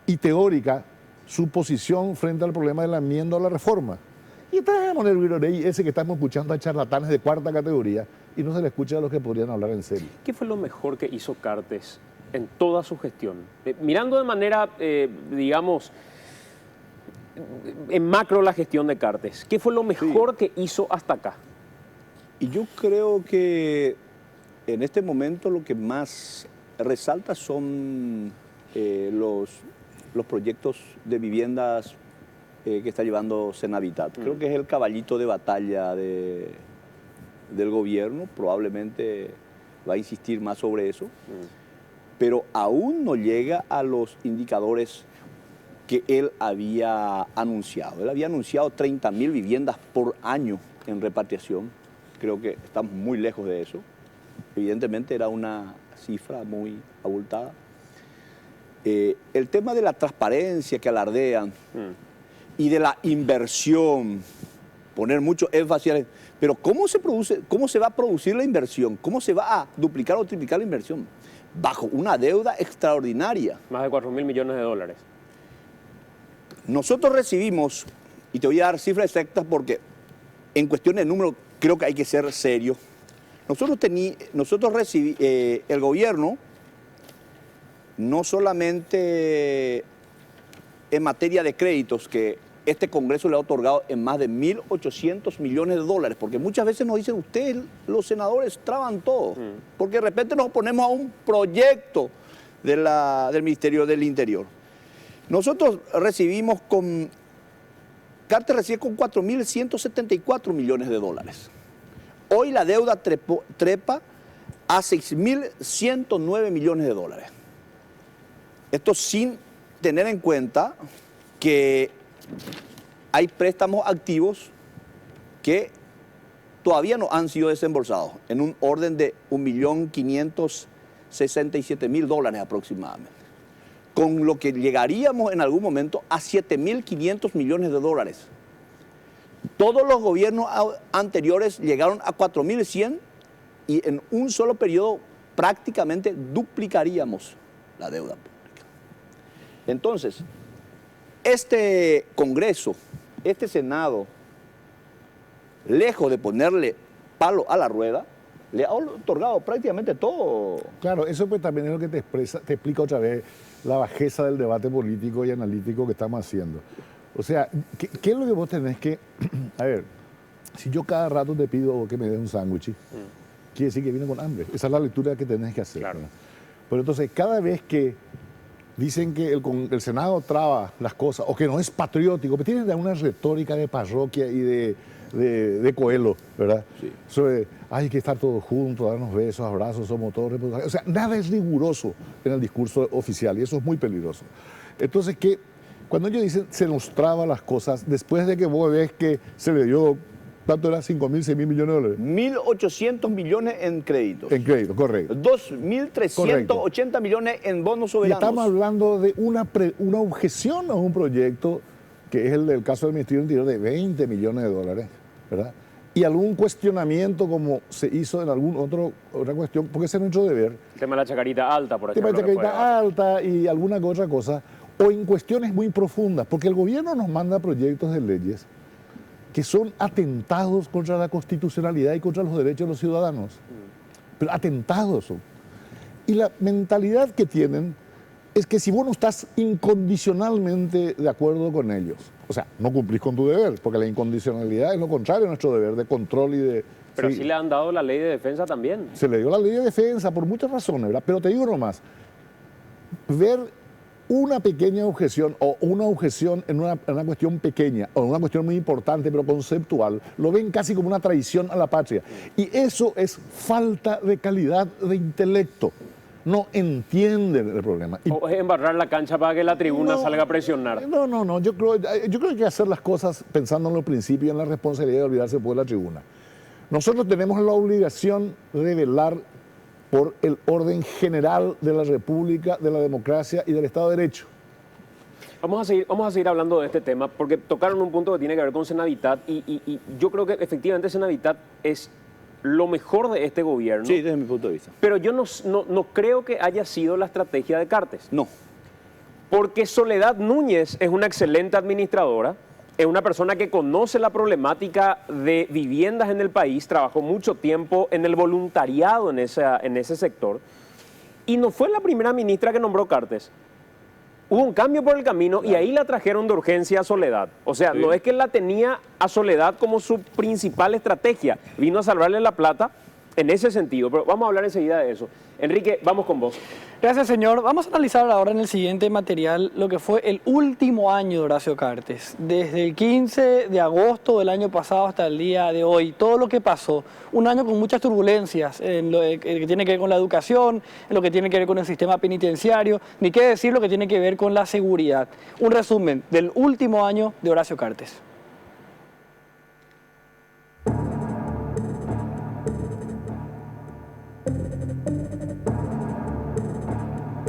y teórica su posición frente al problema de la enmienda o la reforma. Y estamos en el virorey ese que estamos escuchando a charlatanes de cuarta categoría y no se le escucha a los que podrían hablar en serio. ¿Qué fue lo mejor que hizo Cartes en toda su gestión? Mirando de manera, digamos, en macro la gestión de Cartes, ¿qué fue lo mejor que hizo hasta acá? Y yo creo que en este momento lo que más resalta son los proyectos de viviendas que está llevando Senavitat. Creo que es el caballito de batalla del gobierno, probablemente va a insistir más sobre eso, pero aún no llega a los indicadores que él había anunciado. Él había anunciado 30.000 viviendas por año en repatriación. Creo que estamos muy lejos de eso. Evidentemente era una cifra muy abultada. El tema de la transparencia que alardean y de la inversión, poner mucho énfasis, pero ¿cómo se va a producir la inversión? ¿Cómo se va a duplicar o triplicar la inversión? Bajo una deuda extraordinaria. Más de 4.000 millones de dólares. nosotros recibimos, y te voy a dar cifras exactas porque en cuestión de número creo que hay que ser serio. Nosotros recibimos, el gobierno, no solamente en materia de créditos, que este Congreso le ha otorgado en más de 1.800 millones de dólares, porque muchas veces nos dicen, ustedes, los senadores, traban todo, porque de repente nos oponemos a un proyecto del Ministerio del Interior. Nosotros recibimos Cartes recibe con 4.174 millones de dólares. Hoy la deuda trepa a 6.109 millones de dólares. Esto sin tener en cuenta que hay préstamos activos que todavía no han sido desembolsados, en un orden de 1.567.000 dólares aproximadamente, con lo que llegaríamos en algún momento a 7.500 millones de dólares. Todos los gobiernos anteriores llegaron a 4.100 y en un solo periodo prácticamente duplicaríamos la deuda pública. Entonces, este Congreso, este Senado, lejos de ponerle palo a la rueda, le ha otorgado prácticamente todo. Claro, eso pues también es lo que te explica otra vez la bajeza del debate político y analítico que estamos haciendo. O sea, ¿qué es lo que vos tenés que... A ver, si yo cada rato te pido que me des un sándwich, quiere decir que viene con hambre. Esa es la lectura que tenés que hacer. Claro. Pero entonces, cada vez que dicen que el Senado traba las cosas o que no es patriótico, pero tienen una retórica de parroquia y de Coelho, ¿verdad? Sí. Sobre, hay que estar todos juntos, darnos besos, abrazos, somos todos republicanos. O sea, nada es riguroso en el discurso oficial y eso es muy peligroso. Entonces, cuando ellos dicen se nos traba las cosas, después de que vos ves que se le dio, ¿cuánto era? 5.000, 6.000 millones de dólares. 1.800 millones en créditos. En crédito, correcto. 2.380 millones en bonos soberanos. Y estamos hablando de una objeción a un proyecto que es el del caso del Ministerio del Interior de 20 millones de dólares, ¿verdad? Y algún cuestionamiento como se hizo en otra cuestión, porque ese es nuestro deber. El tema de la chacarita alta, por ejemplo. El tema de la chacarita alta y alguna otra cosa, o en cuestiones muy profundas, porque el gobierno nos manda proyectos de leyes que son atentados contra la constitucionalidad y contra los derechos de los ciudadanos. Pero atentados son. Y la mentalidad que tienen es que si vos no estás incondicionalmente de acuerdo con ellos, o sea, no cumplís con tu deber, porque la incondicionalidad es lo contrario a nuestro deber de control y de... Pero sí le han dado la ley de defensa también. Se le dio la ley de defensa por muchas razones, ¿verdad? Pero te digo nomás, ver una pequeña objeción o una objeción en una cuestión pequeña o en una cuestión muy importante pero conceptual, lo ven casi como una traición a la patria. Y eso es falta de calidad de intelecto. No entienden el problema. O es embarrar la cancha para que la tribuna salga a presionar. No. Yo creo que hay que hacer las cosas pensando en los principios y en la responsabilidad de olvidarse por la tribuna. Nosotros tenemos la obligación de velar por el orden general de la República, de la democracia y del Estado de Derecho. Vamos a seguir hablando de este tema porque tocaron un punto que tiene que ver con Senavitat y yo creo que efectivamente Senavitat es lo mejor de este gobierno. Sí, desde mi punto de vista. Pero yo no creo que haya sido la estrategia de Cartes. No. Porque Soledad Núñez es una excelente administradora, es una persona que conoce la problemática de viviendas en el país, trabajó mucho tiempo en el voluntariado en ese sector, y no fue la primera ministra que nombró Cartes. Hubo un cambio por el camino y ahí la trajeron de urgencia a Soledad. O sea, no es que la tenía a Soledad como su principal estrategia, vino a salvarle la plata en ese sentido, pero vamos a hablar enseguida de eso. Enrique, vamos con vos. Gracias, señor. Vamos a analizar ahora en el siguiente material lo que fue el último año de Horacio Cartes. Desde el 15 de agosto del año pasado hasta el día de hoy, todo lo que pasó. Un año con muchas turbulencias en lo que tiene que ver con la educación, en lo que tiene que ver con el sistema penitenciario, ni qué decir lo que tiene que ver con la seguridad. Un resumen del último año de Horacio Cartes.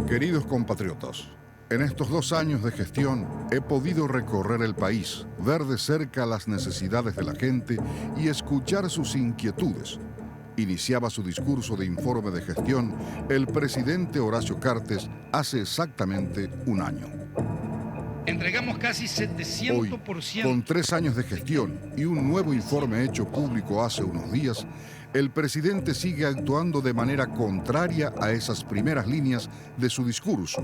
Queridos compatriotas, en estos 2 años de gestión he podido recorrer el país, ver de cerca las necesidades de la gente y escuchar sus inquietudes. Iniciaba su discurso de informe de gestión el presidente Horacio Cartes hace exactamente un año. Entregamos casi Hoy, 700%. con 3 años de gestión y un nuevo informe hecho público hace unos días, el presidente sigue actuando de manera contraria a esas primeras líneas de su discurso,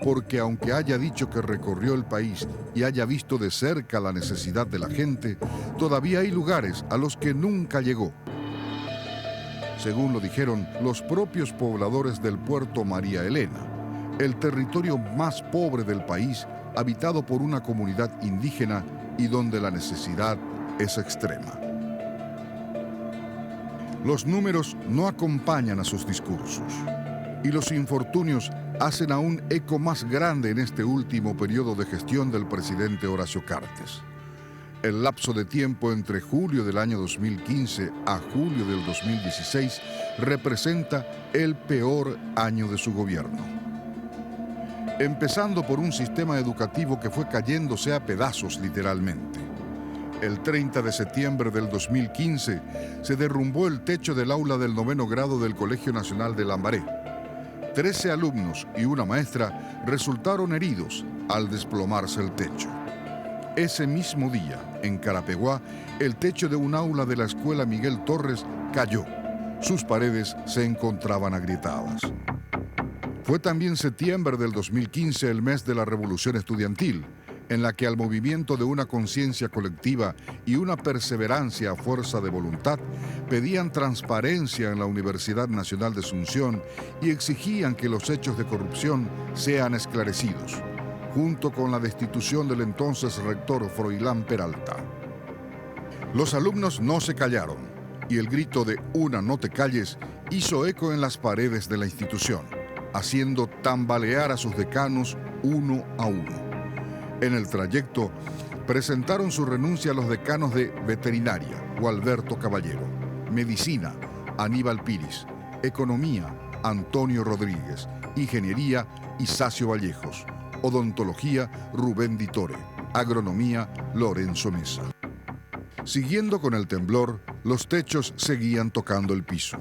porque aunque haya dicho que recorrió el país y haya visto de cerca la necesidad de la gente, todavía hay lugares a los que nunca llegó. Según lo dijeron los propios pobladores del puerto María Elena, el territorio más pobre del país, habitado por una comunidad indígena y donde la necesidad es extrema. Los números no acompañan a sus discursos y los infortunios hacen aún eco más grande en este último periodo de gestión del presidente Horacio Cartes. El lapso de tiempo entre julio del año 2015 a julio del 2016 representa el peor año de su gobierno. Empezando por un sistema educativo que fue cayéndose a pedazos literalmente. El 30 de septiembre del 2015 se derrumbó el techo del aula del 9º grado del Colegio Nacional de Lambaré. 13 alumnos y una maestra resultaron heridos al desplomarse el techo. Ese mismo día, en Carapeguá, el techo de un aula de la escuela Miguel Torres cayó. Sus paredes se encontraban agrietadas. Fue también septiembre del 2015 el mes de la Revolución Estudiantil, en la que al movimiento de una conciencia colectiva y una perseverancia a fuerza de voluntad pedían transparencia en la Universidad Nacional de Asunción y exigían que los hechos de corrupción sean esclarecidos, junto con la destitución del entonces rector Froilán Peralta. Los alumnos no se callaron y el grito de "Una, no te calles" hizo eco en las paredes de la institución, haciendo tambalear a sus decanos uno a uno. En el trayecto, presentaron su renuncia los decanos de Veterinaria, Gualberto Caballero, Medicina, Aníbal Piris, Economía, Antonio Rodríguez, Ingeniería, Isacio Vallejos, Odontología, Rubén Ditore, Agronomía, Lorenzo Mesa. Siguiendo con el temblor, los techos seguían tocando el piso.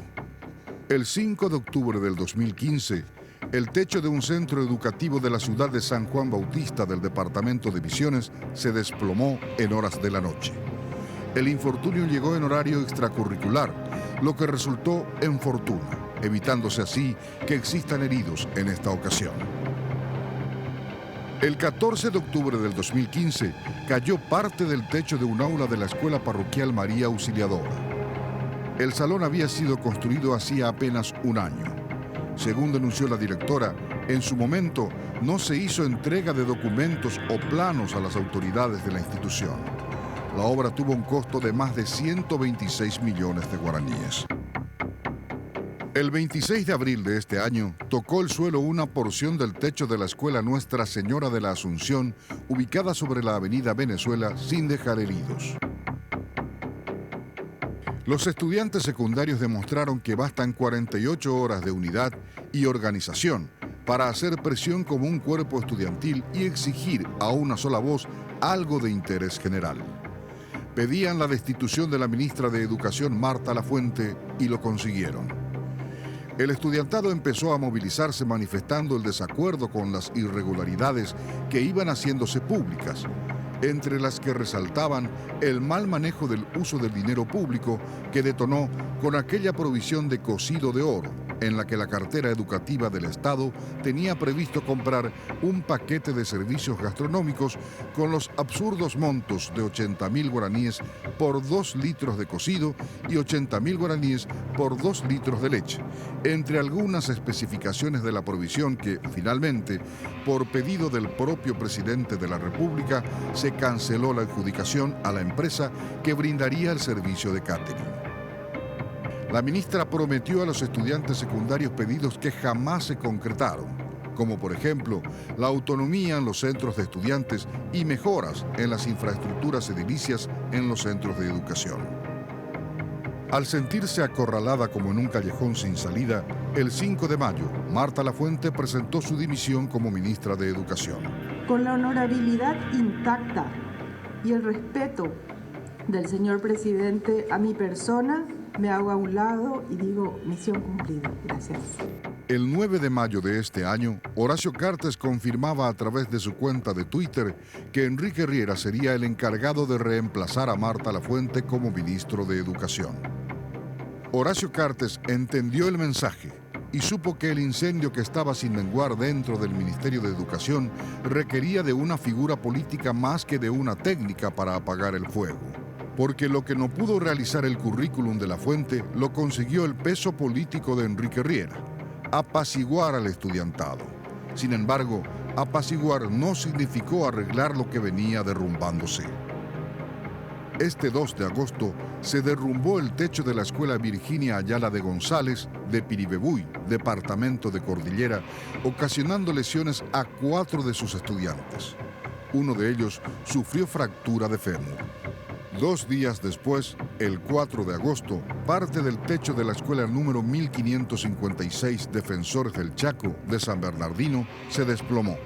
El 5 de octubre del 2015, el techo de un centro educativo de la ciudad de San Juan Bautista del departamento de Misiones se desplomó en horas de la noche. El infortunio llegó en horario extracurricular, lo que resultó en fortuna, evitándose así que existan heridos en esta ocasión. El 14 de octubre del 2015 cayó parte del techo de un aula de la Escuela Parroquial María Auxiliadora. El salón había sido construido hacía apenas un año. Según denunció la directora, en su momento no se hizo entrega de documentos o planos a las autoridades de la institución. La obra tuvo un costo de más de 126 millones de guaraníes. El 26 de abril de este año, tocó el suelo una porción del techo de la escuela Nuestra Señora de la Asunción, ubicada sobre la avenida Venezuela, sin dejar heridos. Los estudiantes secundarios demostraron que bastan 48 horas de unidad y organización para hacer presión como un cuerpo estudiantil y exigir a una sola voz algo de interés general. Pedían la destitución de la ministra de Educación, Marta Lafuente, y lo consiguieron. El estudiantado empezó a movilizarse manifestando el desacuerdo con las irregularidades que iban haciéndose públicas, entre las que resaltaban el mal manejo del uso del dinero público que detonó con aquella provisión de cocido de oro, en la que la cartera educativa del Estado tenía previsto comprar un paquete de servicios gastronómicos con los absurdos montos de 80.000 guaraníes por 2 litros de cocido y 80.000 guaraníes por 2 litros de leche, entre algunas especificaciones de la provisión que, finalmente, por pedido del propio presidente de la República, se canceló la adjudicación a la empresa que brindaría el servicio de catering. La ministra prometió a los estudiantes secundarios pedidos que jamás se concretaron, como por ejemplo la autonomía en los centros de estudiantes y mejoras en las infraestructuras edilicias en los centros de educación. Al sentirse acorralada como en un callejón sin salida, el 5 de mayo, Marta Lafuente presentó su dimisión como ministra de Educación. Con la honorabilidad intacta y el respeto del señor presidente a mi persona, me hago a un lado y digo, misión cumplida. Gracias. El 9 de mayo de este año, Horacio Cartes confirmaba a través de su cuenta de Twitter que Enrique Riera sería el encargado de reemplazar a Marta Lafuente como ministro de Educación. Horacio Cartes entendió el mensaje y supo que el incendio que estaba sin menguar dentro del Ministerio de Educación requería de una figura política más que de una técnica para apagar el fuego. Porque lo que no pudo realizar el currículum de Lafuente lo consiguió el peso político de Enrique Riera: apaciguar al estudiantado. Sin embargo, apaciguar no significó arreglar lo que venía derrumbándose. Este 2 de agosto se derrumbó el techo de la Escuela Virginia Ayala de González de Piribebuy, departamento de Cordillera, ocasionando lesiones a 4 de sus estudiantes. Uno de ellos sufrió fractura de fémur. 2 días después, el 4 de agosto, parte del techo de la escuela número 1556 Defensores del Chaco de San Bernardino se desplomó.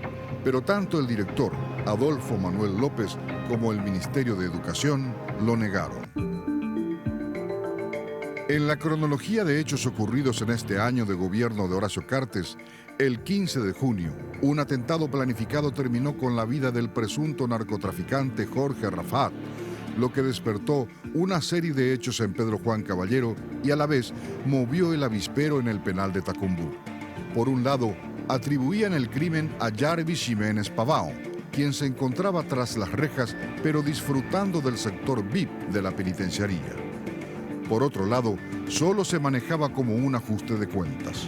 Pero tanto el director, Adolfo Manuel López, como el Ministerio de Educación lo negaron. En la cronología de hechos ocurridos en este año de gobierno de Horacio Cartes, el 15 de junio, un atentado planificado terminó con la vida del presunto narcotraficante Jorge Rafat, lo que despertó una serie de hechos en Pedro Juan Caballero y a la vez movió el avispero en el penal de Tacumbú. Por un lado, atribuían el crimen a Jarvis Jiménez Pavao, quien se encontraba tras las rejas pero disfrutando del sector VIP de la penitenciaría. Por otro lado, solo se manejaba como un ajuste de cuentas.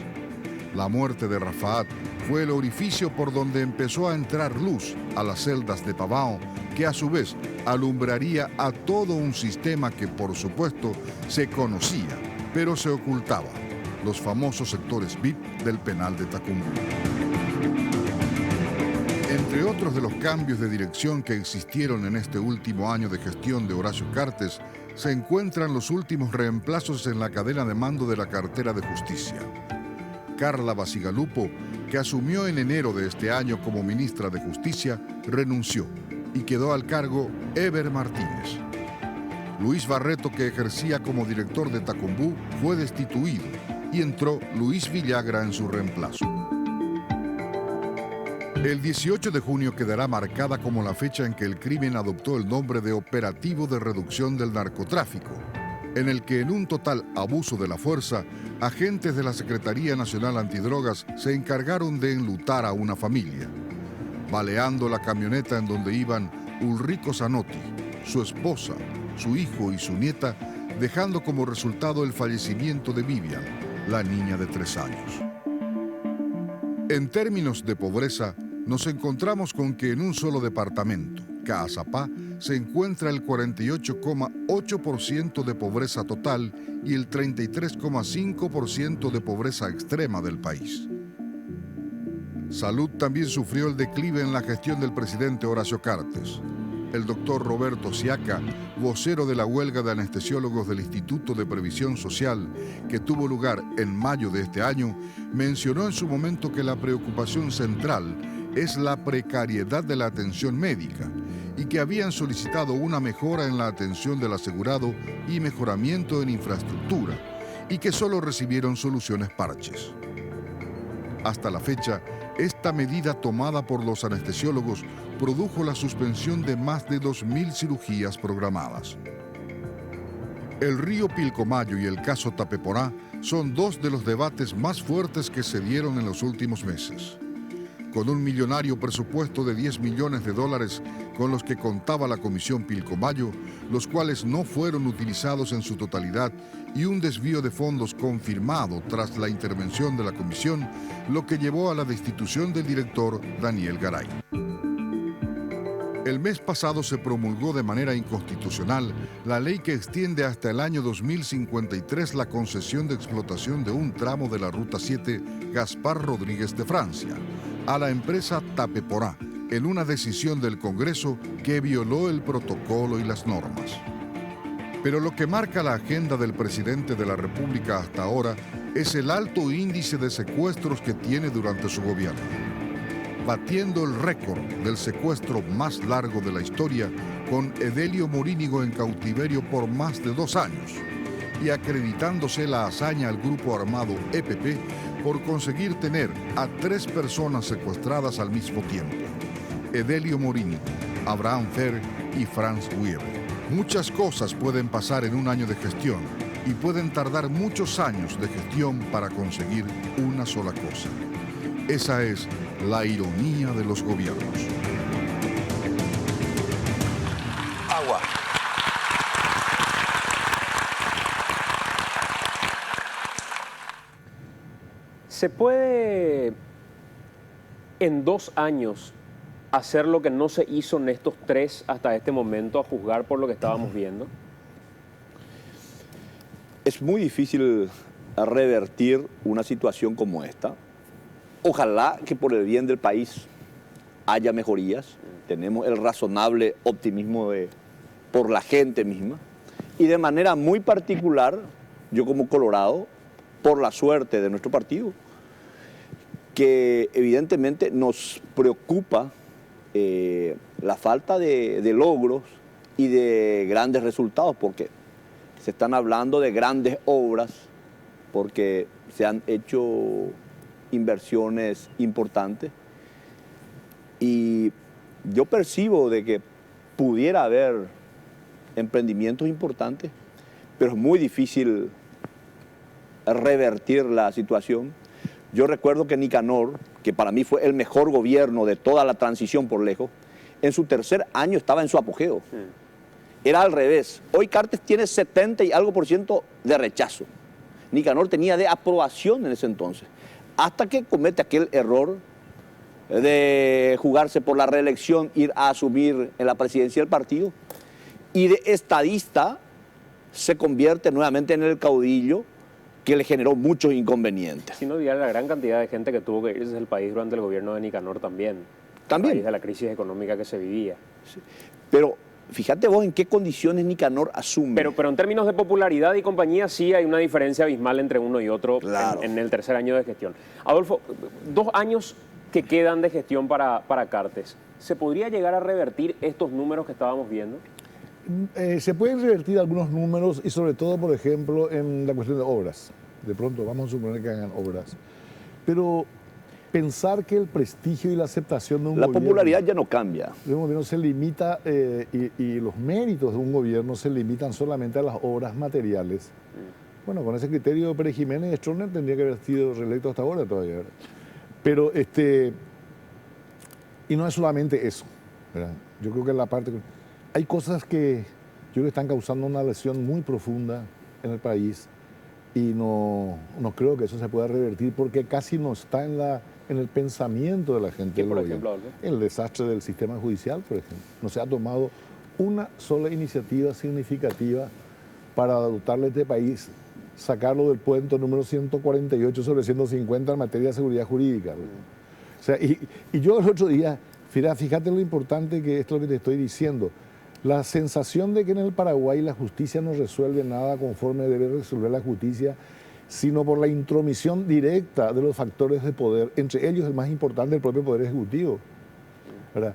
La muerte de Rafat fue el orificio por donde empezó a entrar luz a las celdas de Pavao, que a su vez alumbraría a todo un sistema que, por supuesto, se conocía, pero se ocultaba: los famosos sectores VIP del penal de Tacumbú. Entre otros de los cambios de dirección que existieron en este último año de gestión de Horacio Cartes, se encuentran los últimos reemplazos en la cadena de mando de la cartera de Justicia. Carla Basigalupo, que asumió en enero de este año como ministra de Justicia, renunció y quedó al cargo Eber Martínez. Luis Barreto, que ejercía como director de Tacumbú, fue destituido y entró Luis Villagra en su reemplazo. El 18 de junio quedará marcada como la fecha en que el crimen adoptó el nombre de Operativo de Reducción del Narcotráfico, en el que en un total abuso de la fuerza, agentes de la Secretaría Nacional Antidrogas se encargaron de enlutar a una familia, baleando la camioneta en donde iban Ulrico Zanotti, su esposa, su hijo y su nieta, dejando como resultado el fallecimiento de Vivian, la niña de 3 años. En términos de pobreza, nos encontramos con que en un solo departamento, Caazapá, se encuentra el 48,8% de pobreza total y el 33,5% de pobreza extrema del país. Salud también sufrió el declive en la gestión del presidente Horacio Cartes. El doctor Roberto Siaca, vocero de la huelga de anestesiólogos del Instituto de Previsión Social, que tuvo lugar en mayo de este año, mencionó en su momento que la preocupación central es la precariedad de la atención médica y que habían solicitado una mejora en la atención del asegurado y mejoramiento en infraestructura y que solo recibieron soluciones parches. Hasta la fecha, esta medida tomada por los anestesiólogos produjo la suspensión de más de 2.000 cirugías programadas. El río Pilcomayo y el caso Tapeporá son 2 de los debates más fuertes que se dieron en los últimos meses. Con un millonario presupuesto de $10 millones con los que contaba la Comisión Pilcomayo, los cuales no fueron utilizados en su totalidad, y un desvío de fondos confirmado tras la intervención de la Comisión, lo que llevó a la destitución del director Daniel Garay. El mes pasado se promulgó de manera inconstitucional la ley que extiende hasta el año 2053 la concesión de explotación de un tramo de la Ruta 7 Gaspar Rodríguez de Francia a la empresa Tapeporá, en una decisión del Congreso que violó el protocolo y las normas. Pero lo que marca la agenda del presidente de la República hasta ahora es el alto índice de secuestros que tiene durante su gobierno, batiendo el récord del secuestro más largo de la historia, con Edelio Morínigo en cautiverio por más de 2 años, y acreditándose la hazaña al grupo armado EPP por conseguir tener a 3 personas secuestradas al mismo tiempo: Edelio Morín, Abraham Fer y Franz Weber. Muchas cosas pueden pasar en un año de gestión y pueden tardar muchos años de gestión para conseguir una sola cosa. Esa es la ironía de los gobiernos. Agua. ¿Se puede en 2 años hacer lo que no se hizo en estos 3 hasta este momento, a juzgar por lo que estábamos viendo? Es muy difícil revertir una situación como esta. Ojalá que por el bien del país haya mejorías. Tenemos el razonable optimismo por la gente misma. Y de manera muy particular, yo como colorado, por la suerte de nuestro partido, que evidentemente nos preocupa la falta de logros y de grandes resultados, porque se están hablando de grandes obras, porque se han hecho inversiones importantes, y yo percibo de que pudiera haber emprendimientos importantes, pero es muy difícil revertir la situación. Yo recuerdo que Nicanor, que para mí fue el mejor gobierno de toda la transición por lejos, en su 3er año estaba en su apogeo. Era al revés. Hoy Cartes tiene 70 y algo % de rechazo. Nicanor tenía de aprobación en ese entonces. Hasta que comete aquel error de jugarse por la reelección, ir a asumir en la presidencia del partido, y de estadista se convierte nuevamente en el caudillo que le generó muchos inconvenientes. Sin olvidar la gran cantidad de gente que tuvo que irse del país durante el gobierno de Nicanor también. También. A raíz de la crisis económica que se vivía. Sí. Pero fíjate vos en qué condiciones Nicanor asume. Pero en términos de popularidad y compañía sí hay una diferencia abismal entre uno y otro. Claro. en el 3er año de gestión. Adolfo, 2 años que quedan de gestión para Cartes. ¿Se podría llegar a revertir estos números que estábamos viendo? Se pueden revertir algunos números y sobre todo, por ejemplo, en la cuestión de obras. De pronto vamos a suponer que hagan obras. Pero pensar que el prestigio y la aceptación de un gobierno... La popularidad ya no cambia. De un gobierno se limita y los méritos de un gobierno se limitan solamente a las obras materiales. Bueno, con ese criterio Pérez Jiménez Stroessner tendría que haber sido reelecto hasta ahora todavía, ¿verdad? Pero y no es solamente eso, ¿verdad? Yo creo que la parte... Hay cosas que yo creo que están causando una lesión muy profunda en el país y no creo que eso se pueda revertir porque casi no está en el pensamiento de la gente. Por ejemplo, el desastre del sistema judicial, por ejemplo. No se ha tomado una sola iniciativa significativa para dotarle a este país, sacarlo del puente número 148 sobre 150 en materia de seguridad jurídica. O sea, y yo el otro día, fíjate lo importante que es lo que te estoy diciendo. La sensación de que en el Paraguay la justicia no resuelve nada conforme debe resolver la justicia, sino por la intromisión directa de los factores de poder, entre ellos el más importante, el propio Poder Ejecutivo, ¿verdad?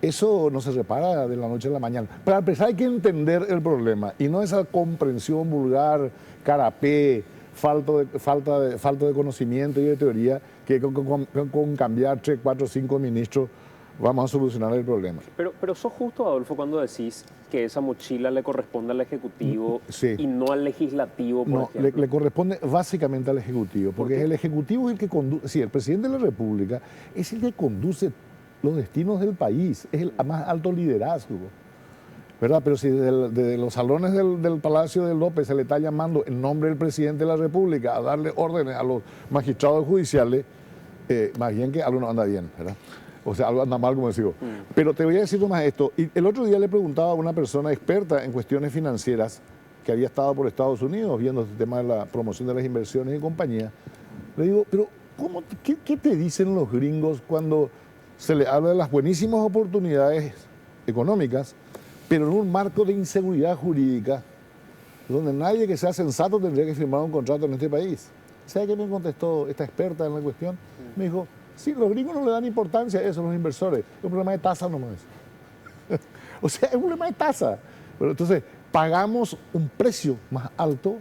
Eso no se repara de la noche a la mañana. Para empezar hay que entender el problema y no esa comprensión vulgar, carapé, falta de conocimiento y de teoría que con cambiar 3, 4, 5 ministros vamos a solucionar el problema. Pero sos justo, Adolfo, cuando decís que esa mochila le corresponde al Ejecutivo sí. y no al Legislativo, por ejemplo. Le corresponde básicamente al Ejecutivo, porque es el Ejecutivo el que conduce, sí, el presidente de la República es el que conduce los destinos del país, es el más alto liderazgo, ¿verdad? Pero si desde los salones del Palacio de López se le está llamando en nombre del presidente de la República a darle órdenes a los magistrados judiciales, más bien que algo no anda bien, ¿verdad? O sea, algo anda mal, como digo. Pero te voy a decir más esto. Y el otro día le preguntaba a una persona experta en cuestiones financieras que había estado por Estados Unidos viendo este tema de la promoción de las inversiones y compañía. Le digo, pero ¿qué te dicen los gringos cuando se le habla de las buenísimas oportunidades económicas, pero en un marco de inseguridad jurídica, donde nadie que sea sensato tendría que firmar un contrato en este país? ¿Sabe qué me contestó esta experta en la cuestión? Me dijo, sí, los gringos no le dan importancia a eso, los inversores. Es un problema de tasa nomás. O sea, es un problema de tasa. Pero entonces, pagamos un precio más alto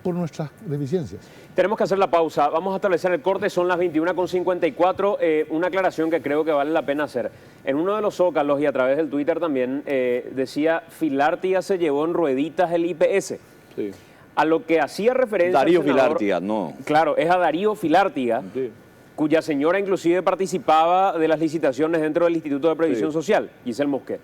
por nuestras deficiencias. Tenemos que hacer la pausa. Vamos a establecer el corte. Son las 21:54. Una aclaración que creo que vale la pena hacer. En uno de los zócalos y a través del Twitter también decía Filártiga se llevó en rueditas el IPS. Sí. A lo que hacía referencia Darío el senador, Filártiga, no. Claro, es a Darío Filártiga, Sí. cuya señora inclusive participaba de las licitaciones dentro del Instituto de Previsión Social, Giselle Mosquet.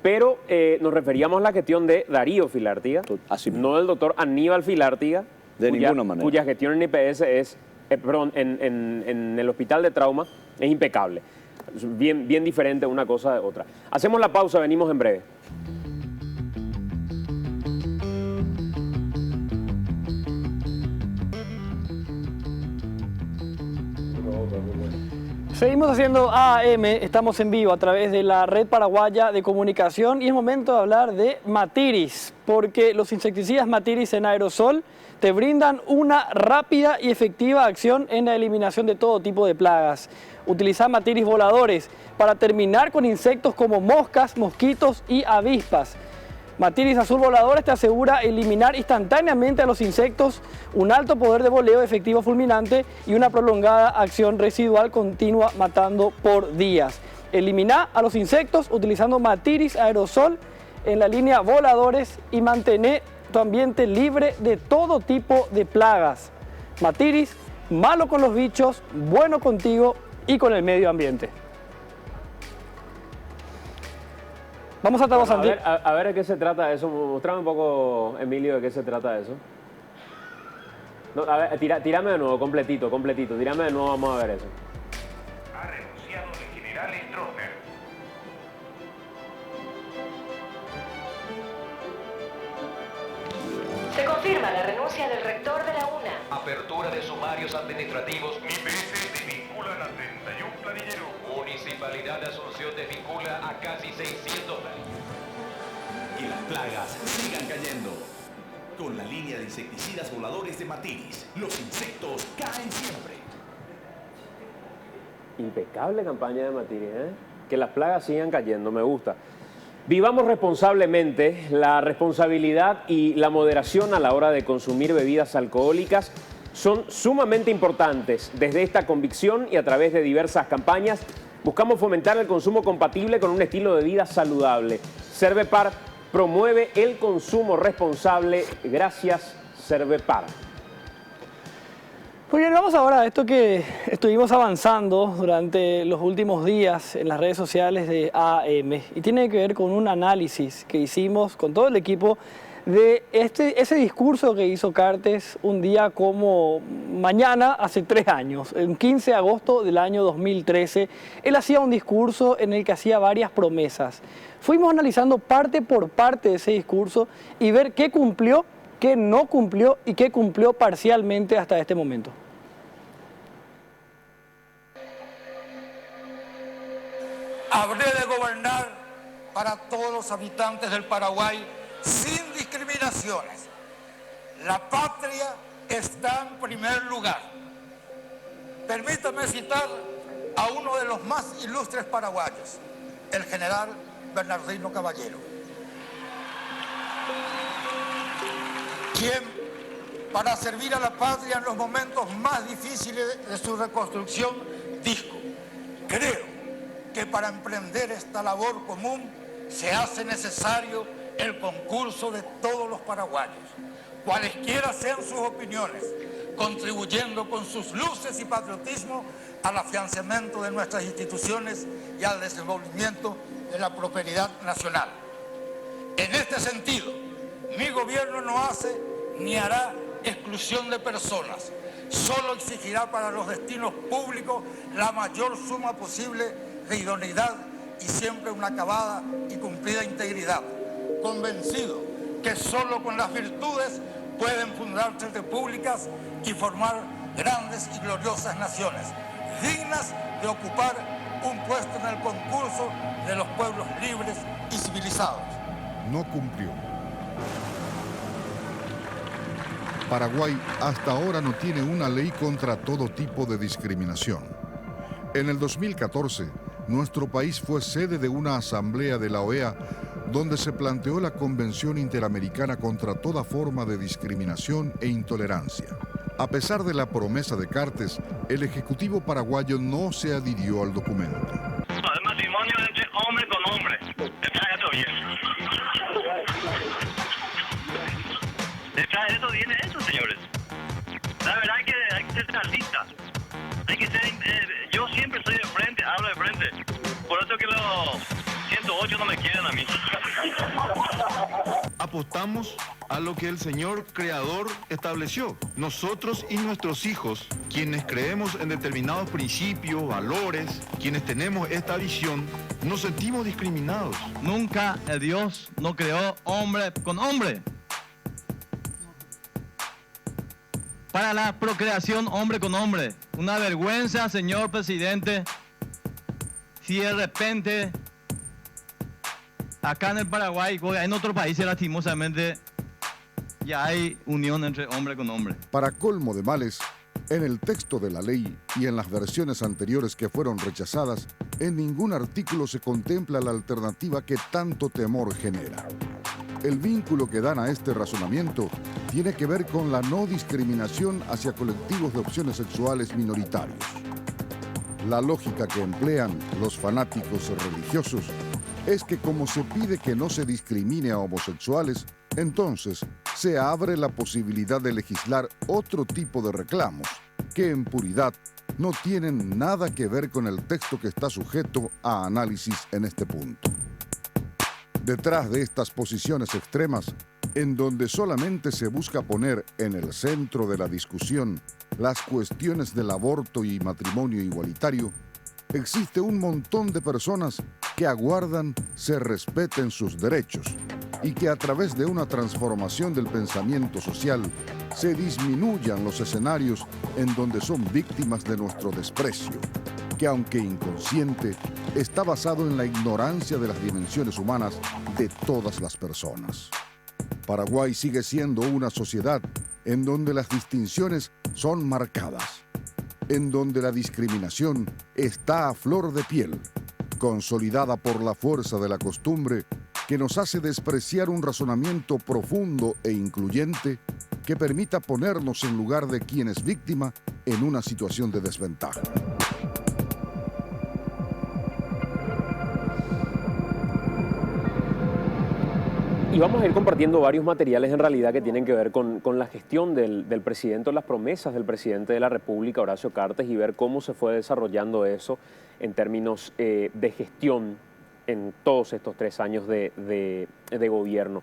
Pero nos referíamos a la gestión de Darío Filártiga, Así mismo. no del doctor Aníbal Filártiga, De ninguna manera. cuya gestión en IPS es, perdón, en el hospital de trauma es impecable. Es bien diferente una cosa de otra. Hacemos la pausa, venimos en breve. Seguimos haciendo AM, estamos en vivo a través de la Red Paraguaya de Comunicación y es momento de hablar de Matiris, porque los insecticidas Matiris en aerosol te brindan una rápida y efectiva acción en la eliminación de todo tipo de plagas. Utiliza Matiris voladores para terminar con insectos como moscas, mosquitos y avispas. Matiris Azul Voladores te asegura eliminar instantáneamente a los insectos, un alto poder de voleo efectivo fulminante y una prolongada acción residual continua matando por días. Elimina a los insectos utilizando Matiris Aerosol en la línea Voladores y mantén tu ambiente libre de todo tipo de plagas. Matiris, malo con los bichos, bueno contigo y con el medio ambiente. Vamos a trabajar. Bueno, a ver de qué se trata eso. Mostrame un poco, Emilio, de qué se trata eso. No, a ver, tírame de nuevo, completito. Tírame de nuevo, vamos a ver eso. Ha renunciado el general Stroessner. Se confirma la renuncia del rector de la UNA. Apertura de sumarios administrativos. IPS desvinculan a 31 planilleros. Municipalidad de Asunción desvincula a casi 600 Que las plagas sigan cayendo. Con la línea de insecticidas voladores de Matiris, los insectos caen siempre. Impecable campaña de Matiris, ¿eh? Que las plagas sigan cayendo, me gusta. Vivamos responsablemente. La responsabilidad y la moderación a la hora de consumir bebidas alcohólicas son sumamente importantes. Desde esta convicción y a través de diversas campañas, buscamos fomentar el consumo compatible con un estilo de vida saludable. Cervepar promueve el consumo responsable. Gracias, Cervepar. Muy bien, vamos ahora a esto que estuvimos avanzando durante los últimos días en las redes sociales de AM y tiene que ver con un análisis que hicimos con todo el equipo de ese discurso que hizo Cartes un día como mañana hace 3 años, el 15 de agosto del año 2013. Él hacía un discurso en el que hacía varias promesas. Fuimos analizando parte por parte de ese discurso y ver qué cumplió, qué no cumplió y qué cumplió parcialmente hasta este momento. Habré de gobernar para todos los habitantes del Paraguay sin discriminaciones. La patria está en primer lugar. Permítame citar a uno de los más ilustres paraguayos, el general Bernardino Caballero, quien, para servir a la patria en los momentos más difíciles de su reconstrucción, dijo: creo que para emprender esta labor común se hace necesario el concurso de todos los paraguayos, cualesquiera sean sus opiniones, contribuyendo con sus luces y patriotismo al afianzamiento de nuestras instituciones y al desenvolvimiento de la prosperidad nacional. En este sentido, mi gobierno no hace ni hará exclusión de personas, solo exigirá para los destinos públicos la mayor suma posible de idoneidad y siempre una acabada y cumplida integridad, convencido que solo con las virtudes pueden fundarse repúblicas y formar grandes y gloriosas naciones, dignas de ocupar un puesto en el concurso de los pueblos libres y civilizados. No cumplió. Paraguay hasta ahora no tiene una ley contra todo tipo de discriminación. En el 2014, nuestro país fue sede de una asamblea de la OEA donde se planteó la Convención Interamericana contra toda forma de discriminación e intolerancia. A pesar de la promesa de Cartes, el Ejecutivo paraguayo no se adhirió al documento. El matrimonio entre hombre con hombre. Detrás de esto viene. Detrás de esto viene eso, señores. La verdad es que hay que ser realista. Hay que ser... yo siempre soy de frente, hablo de frente. Por eso que los 108 no me quieren a mí. Apostamos a lo que el Señor Creador estableció. Nosotros y nuestros hijos, quienes creemos en determinados principios, valores, quienes tenemos esta visión, nos sentimos discriminados. Nunca el Dios no creó hombre con hombre. Para la procreación hombre con hombre. Una vergüenza, señor presidente, si de repente acá en el Paraguay, en otros países lastimosamente, ya hay unión entre hombre con hombre. Para colmo de males, en el texto de la ley y en las versiones anteriores que fueron rechazadas, en ningún artículo se contempla la alternativa que tanto temor genera. El vínculo que dan a este razonamiento tiene que ver con la no discriminación hacia colectivos de opciones sexuales minoritarios. La lógica que emplean los fanáticos religiosos es que como se pide que no se discrimine a homosexuales, entonces se abre la posibilidad de legislar otro tipo de reclamos que en puridad no tienen nada que ver con el texto que está sujeto a análisis en este punto. Detrás de estas posiciones extremas, en donde solamente se busca poner en el centro de la discusión las cuestiones del aborto y matrimonio igualitario, existe un montón de personas que aguardan se respeten sus derechos y que a través de una transformación del pensamiento social se disminuyan los escenarios en donde son víctimas de nuestro desprecio, que aunque inconsciente, está basado en la ignorancia de las dimensiones humanas de todas las personas. Paraguay sigue siendo una sociedad en donde las distinciones son marcadas, en donde la discriminación está a flor de piel, consolidada por la fuerza de la costumbre que nos hace despreciar un razonamiento profundo e incluyente que permita ponernos en lugar de quien es víctima en una situación de desventaja. Y vamos a ir compartiendo varios materiales en realidad que tienen que ver con la gestión del presidente o las promesas del presidente de la República, Horacio Cartes, y ver cómo se fue desarrollando eso en términos de gestión en todos estos 3 años de gobierno.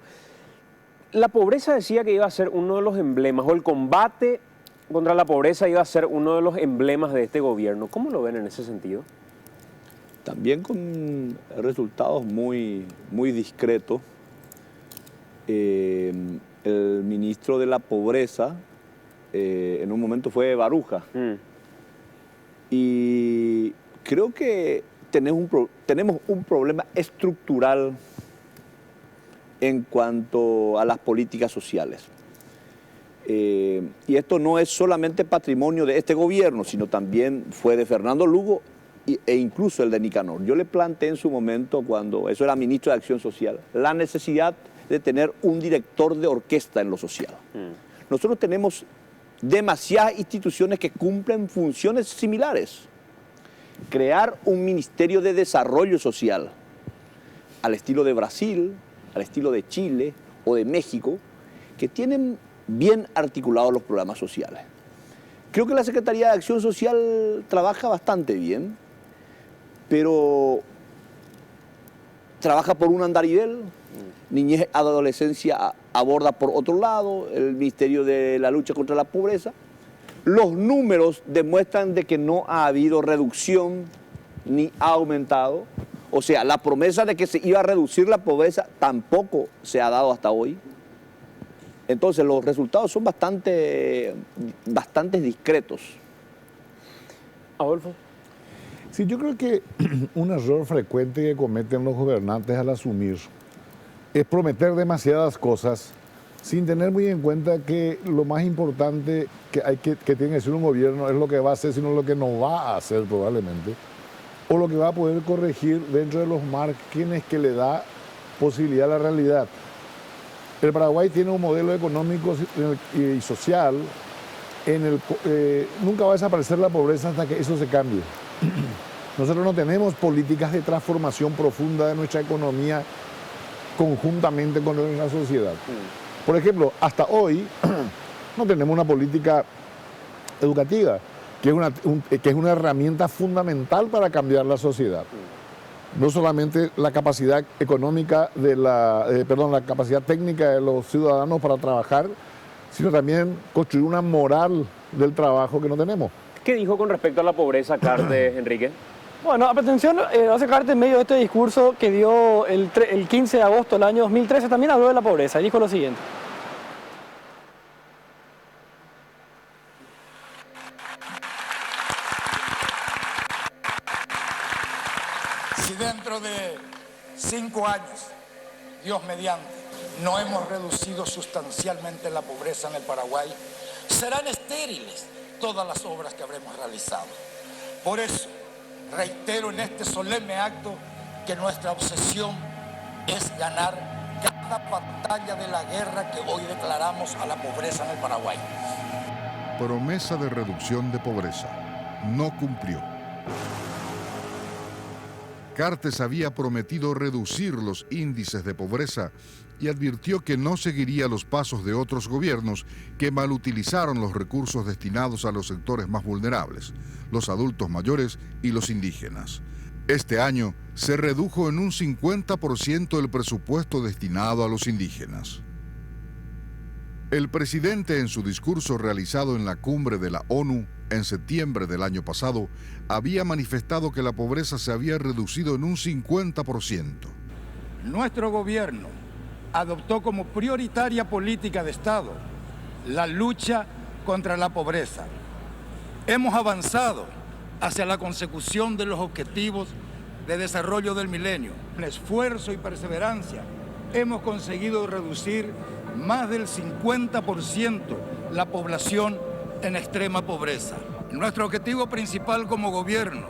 La pobreza decía que iba a ser uno de los emblemas, o el combate contra la pobreza iba a ser uno de los emblemas de este gobierno. ¿Cómo lo ven en ese sentido? También con resultados muy discretos. El ministro de la Pobreza en un momento fue Baruja. Y creo que tenemos un problema estructural en cuanto a las políticas sociales. Y esto no es solamente patrimonio de este gobierno, sino también fue de Fernando Lugo e incluso el de Nicanor. Yo le planteé en su momento, cuando eso era ministro de Acción Social, la necesidad de tener un director de orquesta en lo social. Nosotros tenemos demasiadas instituciones que cumplen funciones similares. Crear un ministerio de desarrollo social al estilo de Brasil, al estilo de Chile o de México, que tienen bien articulados los programas sociales. Creo que la Secretaría de Acción Social trabaja bastante bien, pero trabaja por un andarivel. Niñez, adolescencia aborda por otro lado, el Ministerio de la Lucha contra la Pobreza. Los números demuestran de que no ha habido reducción ni ha aumentado. O sea, la promesa de que se iba a reducir la pobreza tampoco se ha dado hasta hoy. Entonces los resultados son bastante discretos. Adolfo. Sí, yo creo que un error frecuente que cometen los gobernantes al asumir es prometer demasiadas cosas sin tener muy en cuenta que lo más importante que tiene que ser un gobierno es lo que va a hacer, sino lo que no va a hacer probablemente, o lo que va a poder corregir dentro de los márgenes que le da posibilidad de la realidad. El Paraguay tiene un modelo económico y social en el nunca va a desaparecer la pobreza hasta que eso se cambie. Nosotros no tenemos políticas de transformación profunda de nuestra economía conjuntamente con nuestra sociedad. Por ejemplo, hasta hoy no tenemos una política educativa, que es una herramienta fundamental para cambiar la sociedad. No solamente la capacidad económica la capacidad técnica de los ciudadanos para trabajar, sino también construir una moral del trabajo que no tenemos. ¿Qué dijo con respecto a la pobreza, Cartes, Enrique? Bueno, a pretensión, hace Cartes en medio de este discurso que dio el 15 de agosto del año 2013, también habló de la pobreza y dijo lo siguiente. Si dentro de 5 años, Dios mediante, no hemos reducido sustancialmente la pobreza en el Paraguay, serán estériles todas las obras que habremos realizado. Por eso, reitero en este solemne acto que nuestra obsesión es ganar cada batalla de la guerra que hoy declaramos a la pobreza en el Paraguay. Promesa de reducción de pobreza. No cumplió. Cartes había prometido reducir los índices de pobreza y advirtió que no seguiría los pasos de otros gobiernos que malutilizaron los recursos destinados a los sectores más vulnerables, los adultos mayores y los indígenas. Este año se redujo en un 50% el presupuesto destinado a los indígenas. El presidente, en su discurso realizado en la cumbre de la ONU en septiembre del año pasado, había manifestado que la pobreza se había reducido en un 50%. Nuestro gobierno adoptó como prioritaria política de Estado la lucha contra la pobreza. Hemos avanzado hacia la consecución de los objetivos de desarrollo del milenio. Con esfuerzo y perseverancia hemos conseguido reducir más del 50% la población en extrema pobreza. Nuestro objetivo principal como gobierno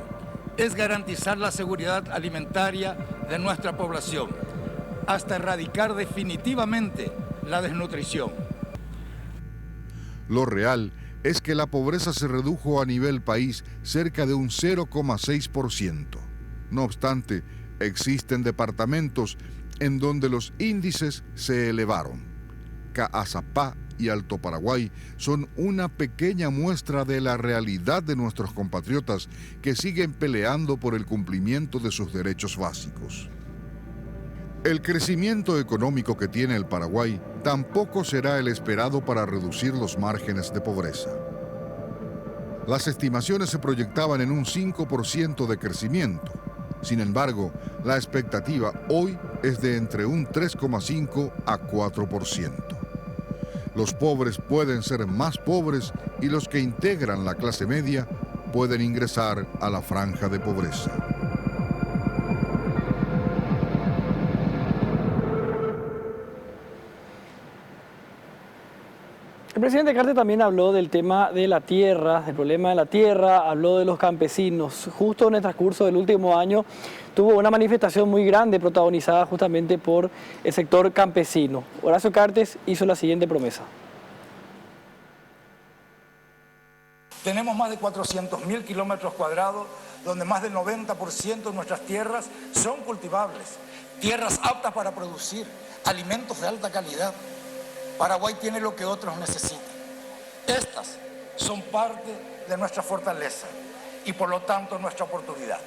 es garantizar la seguridad alimentaria de nuestra población, hasta erradicar definitivamente la desnutrición. Lo real es que la pobreza se redujo a nivel país cerca de un 0,6%. No obstante, existen departamentos en donde los índices se elevaron. Caazapá y Alto Paraguay son una pequeña muestra de la realidad de nuestros compatriotas que siguen peleando por el cumplimiento de sus derechos básicos. El crecimiento económico que tiene el Paraguay tampoco será el esperado para reducir los márgenes de pobreza. Las estimaciones se proyectaban en un 5% de crecimiento. Sin embargo, la expectativa hoy es de entre un 3,5 a 4%. Los pobres pueden ser más pobres y los que integran la clase media pueden ingresar a la franja de pobreza. El presidente Cartes también habló del tema de la tierra, del problema de la tierra, habló de los campesinos. Justo en el transcurso del último año tuvo una manifestación muy grande protagonizada justamente por el sector campesino. Horacio Cartes hizo la siguiente promesa. Tenemos más de 400.000 kilómetros cuadrados, donde más del 90% de nuestras tierras son cultivables, tierras aptas para producir alimentos de alta calidad. Paraguay tiene lo que otros necesitan. Estas son parte de nuestra fortaleza y por lo tanto nuestra oportunidad.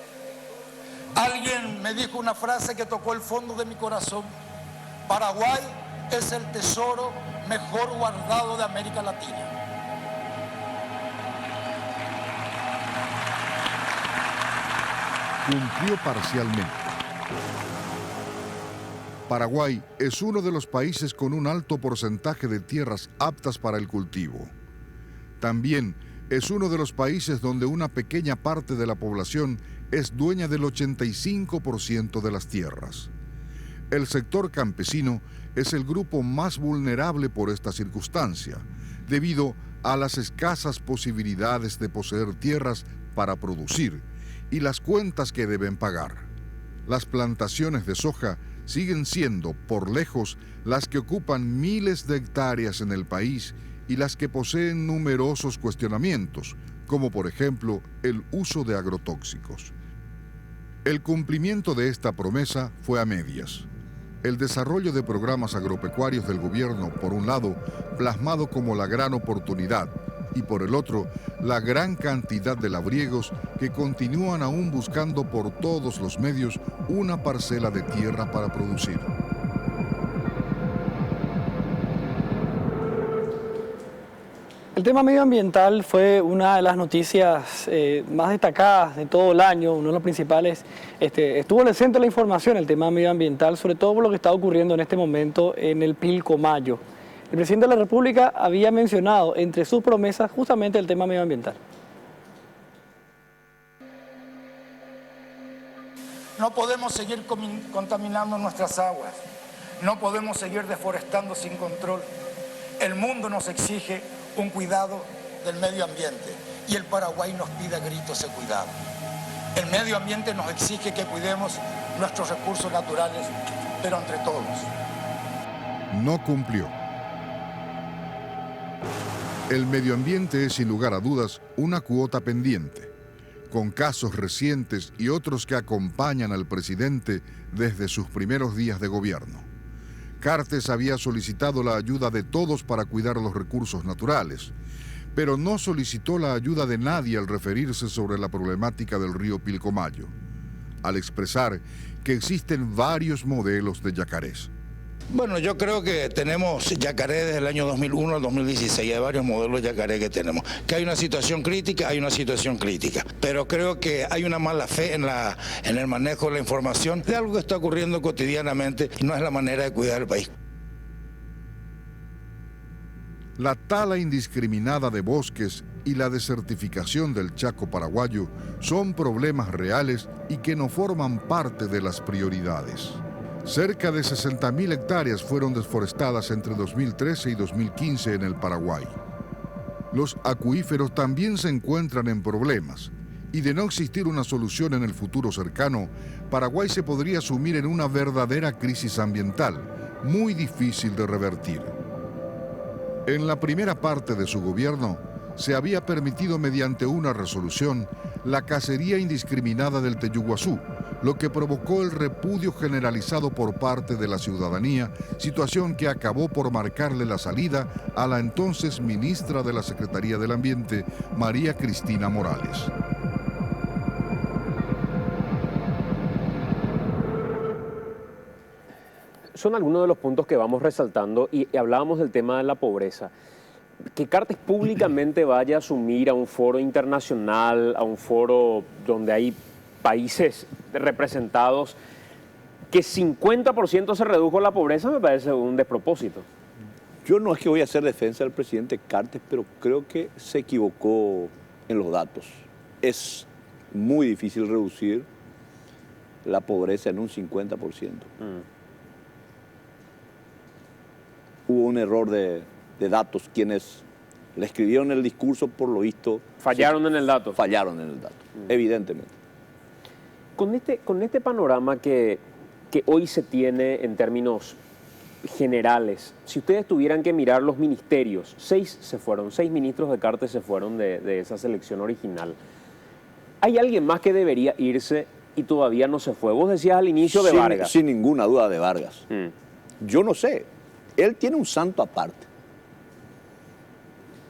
Alguien me dijo una frase que tocó el fondo de mi corazón. Paraguay es el tesoro mejor guardado de América Latina. Cumplió parcialmente. Paraguay es uno de los países con un alto porcentaje de tierras aptas para el cultivo. También es uno de los países donde una pequeña parte de la población es dueña del 85% de las tierras. El sector campesino es el grupo más vulnerable por esta circunstancia, debido a las escasas posibilidades de poseer tierras para producir y las cuentas que deben pagar. Las plantaciones de soja siguen siendo, por lejos, las que ocupan miles de hectáreas en el país y las que poseen numerosos cuestionamientos, como por ejemplo el uso de agrotóxicos. El cumplimiento de esta promesa fue a medias. El desarrollo de programas agropecuarios del gobierno, por un lado, plasmado como la gran oportunidad, y por el otro, la gran cantidad de labriegos que continúan aún buscando por todos los medios una parcela de tierra para producir. El tema medioambiental fue una de las noticias más destacadas de todo el año, uno de los principales. Estuvo en el centro de la información el tema medioambiental, sobre todo por lo que está ocurriendo en este momento en el Pilcomayo. El presidente de la República había mencionado entre sus promesas justamente el tema medioambiental. No podemos seguir contaminando nuestras aguas, no podemos seguir deforestando sin control. El mundo nos exige un cuidado del medio ambiente y el Paraguay nos pide a gritos ese cuidado. El medio ambiente nos exige que cuidemos nuestros recursos naturales, pero entre todos. No cumplió. El medio ambiente es, sin lugar a dudas, una cuota pendiente, con casos recientes y otros que acompañan al presidente desde sus primeros días de gobierno. Cartes había solicitado la ayuda de todos para cuidar los recursos naturales, pero no solicitó la ayuda de nadie al referirse sobre la problemática del río Pilcomayo, al expresar que existen varios modelos de yacarés. Bueno, yo creo que tenemos yacaré desde el año 2001 al 2016, hay varios modelos de yacaré que tenemos. Que hay una situación crítica, hay una situación crítica, pero creo que hay una mala fe en el manejo de la información de algo que está ocurriendo cotidianamente y no es la manera de cuidar el país. La tala indiscriminada de bosques y la desertificación del Chaco paraguayo son problemas reales y que no forman parte de las prioridades. Cerca de 60.000 hectáreas fueron desforestadas entre 2013 y 2015 en el Paraguay. Los acuíferos también se encuentran en problemas y de no existir una solución en el futuro cercano, Paraguay se podría sumir en una verdadera crisis ambiental, muy difícil de revertir. En la primera parte de su gobierno, se había permitido mediante una resolución la cacería indiscriminada del Teyuguazú, lo que provocó el repudio generalizado por parte de la ciudadanía, situación que acabó por marcarle la salida a la entonces ministra de la Secretaría del Ambiente, María Cristina Morales. Son algunos de los puntos que vamos resaltando y hablábamos del tema de la pobreza. Que Cartes públicamente vaya a asumir a un foro internacional, a un foro donde hay países representados, que 50% se redujo la pobreza, me parece un despropósito. Yo no es que voy a hacer defensa del presidente Cartes, pero creo que se equivocó en los datos. Es muy difícil reducir la pobreza en un 50%. Hubo un error de datos. Quienes le escribieron el discurso, por lo visto... Fallaron en el dato. Fallaron en el dato, evidentemente. Con este panorama que hoy se tiene en términos generales, si ustedes tuvieran que mirar los ministerios, 6 ministros de Cartes se fueron de esa selección original. ¿Hay alguien más que debería irse y todavía no se fue? Vos decías al inicio de Vargas. Sin ninguna duda de Vargas. Yo no sé. Él tiene un santo aparte.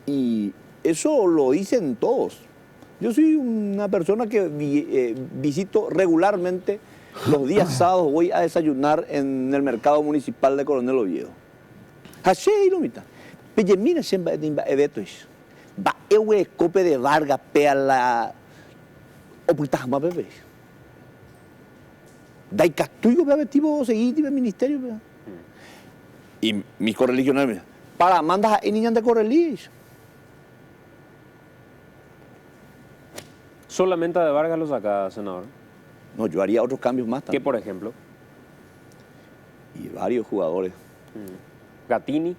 Y eso lo dicen todos. Yo soy una persona que visito regularmente los días sábados, voy a desayunar en el mercado municipal de Coronel Oviedo. Así lo mita. Pero mira siempre de eventos. Va el cope de Vargas pea la oculta más bebé. Dai castuyo bebé tipo seguir tipo ministerio. Y mis correligionarios, para mandas a niñas de correligio. ¿Solamente de Vargas lo saca, senador? No, yo haría otros cambios más también. ¿Qué, por ejemplo? Y varios jugadores. Gatini,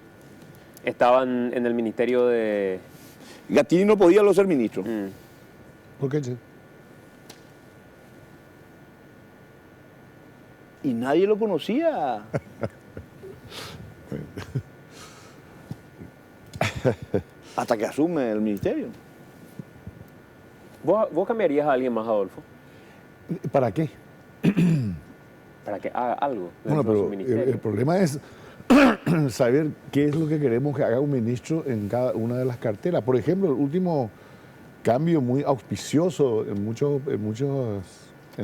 estaban en el ministerio de... Gatini no podía ser ministro. ¿Por qué? y nadie lo conocía. Hasta que asume el ministerio. ¿Vos cambiarías a alguien más, Adolfo? ¿Para qué? Para que haga algo. Bueno, dentro de su pero ministerio. el problema es saber qué es lo que queremos que haga un ministro en cada una de las carteras. Por ejemplo, el último cambio muy auspicioso en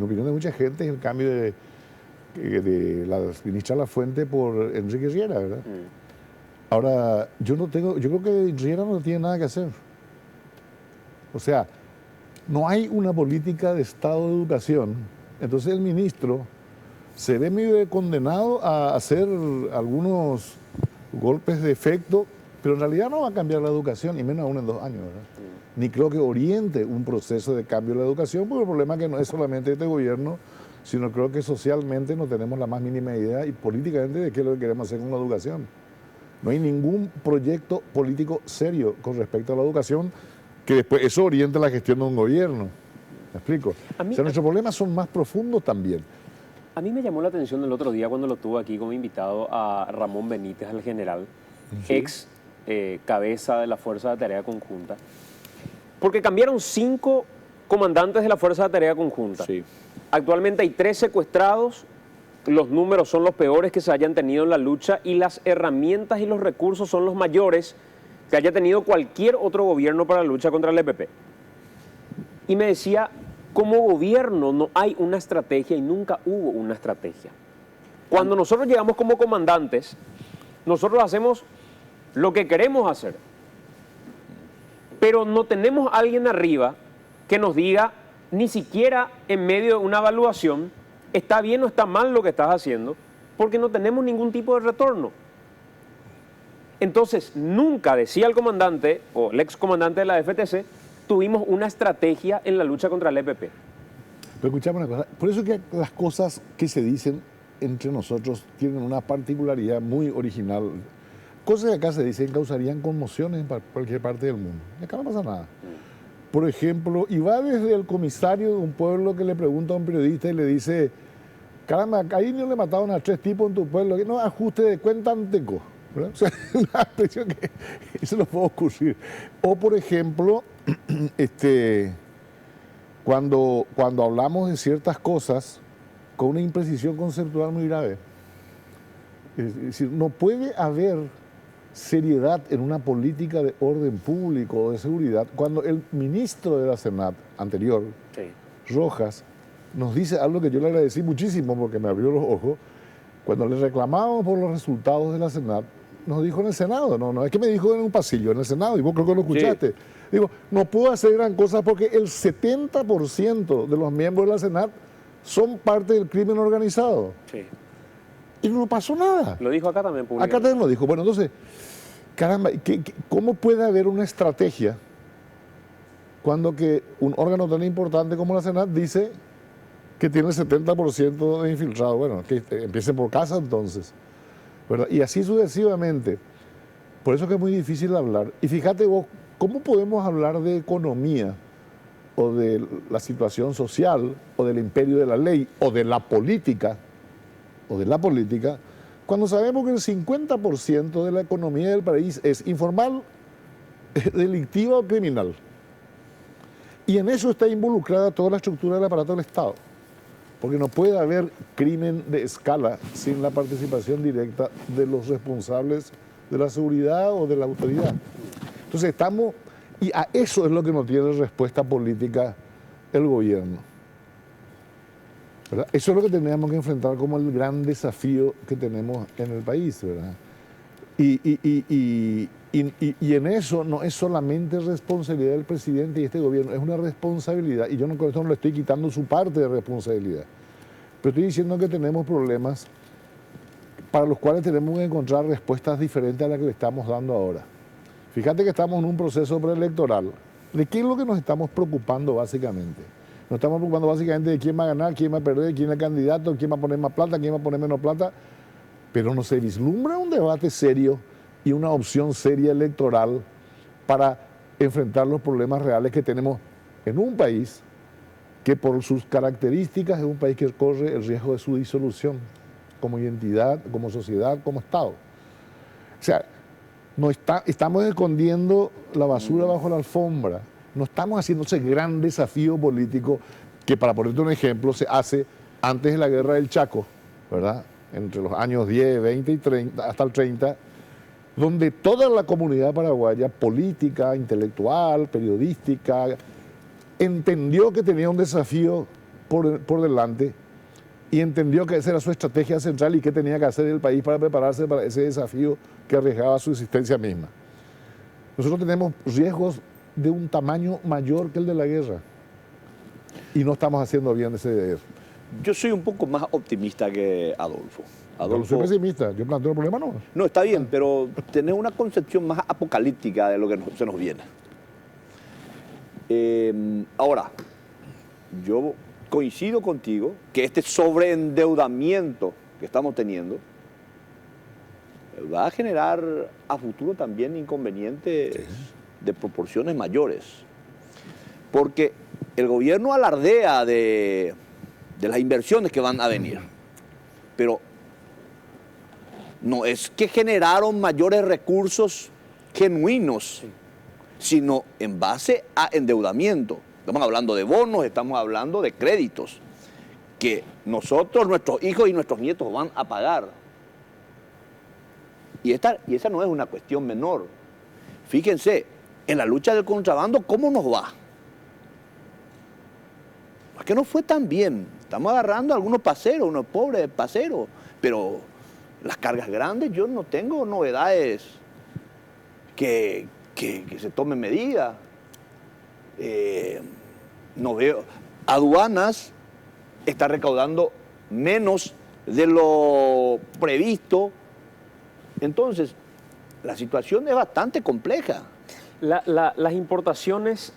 opinión de mucha gente es el cambio de la ministra Lafuente por Enrique Riera, ¿verdad? Ahora, yo creo que Riera no tiene nada que hacer. O sea, no hay una política de Estado de educación. Entonces el ministro se ve medio condenado a hacer algunos golpes de efecto, pero en realidad no va a cambiar la educación, y menos aún en 2 años, ¿verdad? Ni creo que oriente un proceso de cambio de la educación, porque el problema es que no es solamente este gobierno, sino creo que socialmente no tenemos la más mínima idea y políticamente de qué es lo que queremos hacer con la educación. No hay ningún proyecto político serio con respecto a la educación que después eso oriente la gestión de un gobierno. ¿Me explico? O sea, nuestros problemas son más profundos también. A mí me llamó la atención el otro día cuando lo tuve aquí como invitado a Ramón Benítez, al general, ex cabeza de la Fuerza de Tarea Conjunta, porque cambiaron 5 comandantes de la Fuerza de Tarea Conjunta. Sí. Actualmente hay 3 secuestrados, los números son los peores que se hayan tenido en la lucha y las herramientas y los recursos son los mayores que haya tenido cualquier otro gobierno para la lucha contra el EPP. Y me decía, como gobierno no hay una estrategia y nunca hubo una estrategia. Cuando nosotros llegamos como comandantes, nosotros hacemos lo que queremos hacer, pero no tenemos a alguien arriba que nos diga, ni siquiera en medio de una evaluación, está bien o está mal lo que estás haciendo, porque no tenemos ningún tipo de retorno. Entonces, nunca, decía el comandante o el excomandante de la FTC, tuvimos una estrategia en la lucha contra el EPP. Pero escuchame una cosa, por eso que las cosas que se dicen entre nosotros tienen una particularidad muy original. Cosas que acá se dicen causarían conmociones en cualquier parte del mundo. Y acá no pasa nada. Por ejemplo, y va desde el comisario de un pueblo que le pregunta a un periodista y le dice, caramba, ahí no le mataron a 3 tipos en tu pueblo, que no, ajuste de cuenta anteco. ¿Verdad? O sea, una expresión que eso no puede ocurrir. O por ejemplo, cuando hablamos de ciertas cosas con una imprecisión conceptual muy grave. Es decir, no puede haber seriedad en una política de orden público o de seguridad cuando el ministro de la Senat anterior, Rojas, nos dice algo que yo le agradecí muchísimo porque me abrió los ojos. Cuando le reclamábamos por los resultados de la Senat, nos dijo en el Senado, no es que me dijo en un pasillo, en el Senado, y vos creo que lo escuchaste. Sí. Digo, no puedo hacer gran cosa porque el 70% de los miembros de la Senat son parte del crimen organizado. Sí. Y no pasó nada. Lo dijo acá también públicamente. Acá también lo dijo. Bueno, entonces, caramba, ¿cómo puede haber una estrategia cuando que un órgano tan importante como la Senat dice que tiene el 70% de infiltrados? Bueno, que empiece por casa entonces, ¿verdad? Y así sucesivamente. Por eso que es muy difícil hablar. Y fíjate vos, ¿cómo podemos hablar de economía o de la situación social o del imperio de la ley o de la política cuando sabemos que el 50% de la economía del país es informal, delictiva o criminal? Y en eso está involucrada toda la estructura del aparato del Estado. Porque no puede haber crimen de escala sin la participación directa de los responsables de la seguridad o de la autoridad. Entonces estamos, y a eso es lo que no tiene respuesta política el gobierno, ¿verdad? Eso es lo que tenemos que enfrentar como el gran desafío que tenemos en el país, ¿verdad? Y en eso no es solamente responsabilidad del presidente y este gobierno, es una responsabilidad, y yo no, con esto no le estoy quitando su parte de responsabilidad, pero estoy diciendo que tenemos problemas para los cuales tenemos que encontrar respuestas diferentes a las que le estamos dando ahora. Fíjate que estamos en un proceso preelectoral. ¿De qué es lo que nos estamos preocupando básicamente? Nos estamos preocupando básicamente de quién va a ganar, quién va a perder, quién es el candidato, quién va a poner más plata, quién va a poner menos plata, pero no se vislumbra un debate serio y una opción seria electoral para enfrentar los problemas reales que tenemos en un país que por sus características es un país que corre el riesgo de su disolución como identidad, como sociedad, como Estado. O sea, estamos escondiendo la basura bajo la alfombra, no estamos haciendo ese gran desafío político que, para ponerte un ejemplo, se hace antes de la guerra del Chaco, ¿verdad? Entre los años 10, 20 y 30, hasta el 30, donde toda la comunidad paraguaya, política, intelectual, periodística, entendió que tenía un desafío por delante y entendió que esa era su estrategia central y qué tenía que hacer el país para prepararse para ese desafío que arriesgaba su existencia misma. Nosotros tenemos riesgos de un tamaño mayor que el de la guerra y no estamos haciendo bien ese deber. Yo soy un poco más optimista que Adolfo. Yo soy pesimista, yo planteo el problema no. No, está bien, pero tenés una concepción más apocalíptica de lo que se nos viene. Ahora, yo coincido contigo que este sobreendeudamiento que estamos teniendo va a generar a futuro también inconvenientes de proporciones mayores. Porque el gobierno alardea de las inversiones que van a venir, pero no es que generaron mayores recursos genuinos, sino en base a endeudamiento. Estamos hablando de bonos, estamos hablando de créditos que nosotros, nuestros hijos y nuestros nietos van a pagar. Y esa no es una cuestión menor. Fíjense, en la lucha del contrabando, ¿cómo nos va? No es que no fue tan bien. Estamos agarrando a algunos paseros, unos pobres paseros, pero las cargas grandes, yo no tengo novedades que se tomen medidas. No veo. Aduanas está recaudando menos de lo previsto. Entonces, la situación es bastante compleja. Las importaciones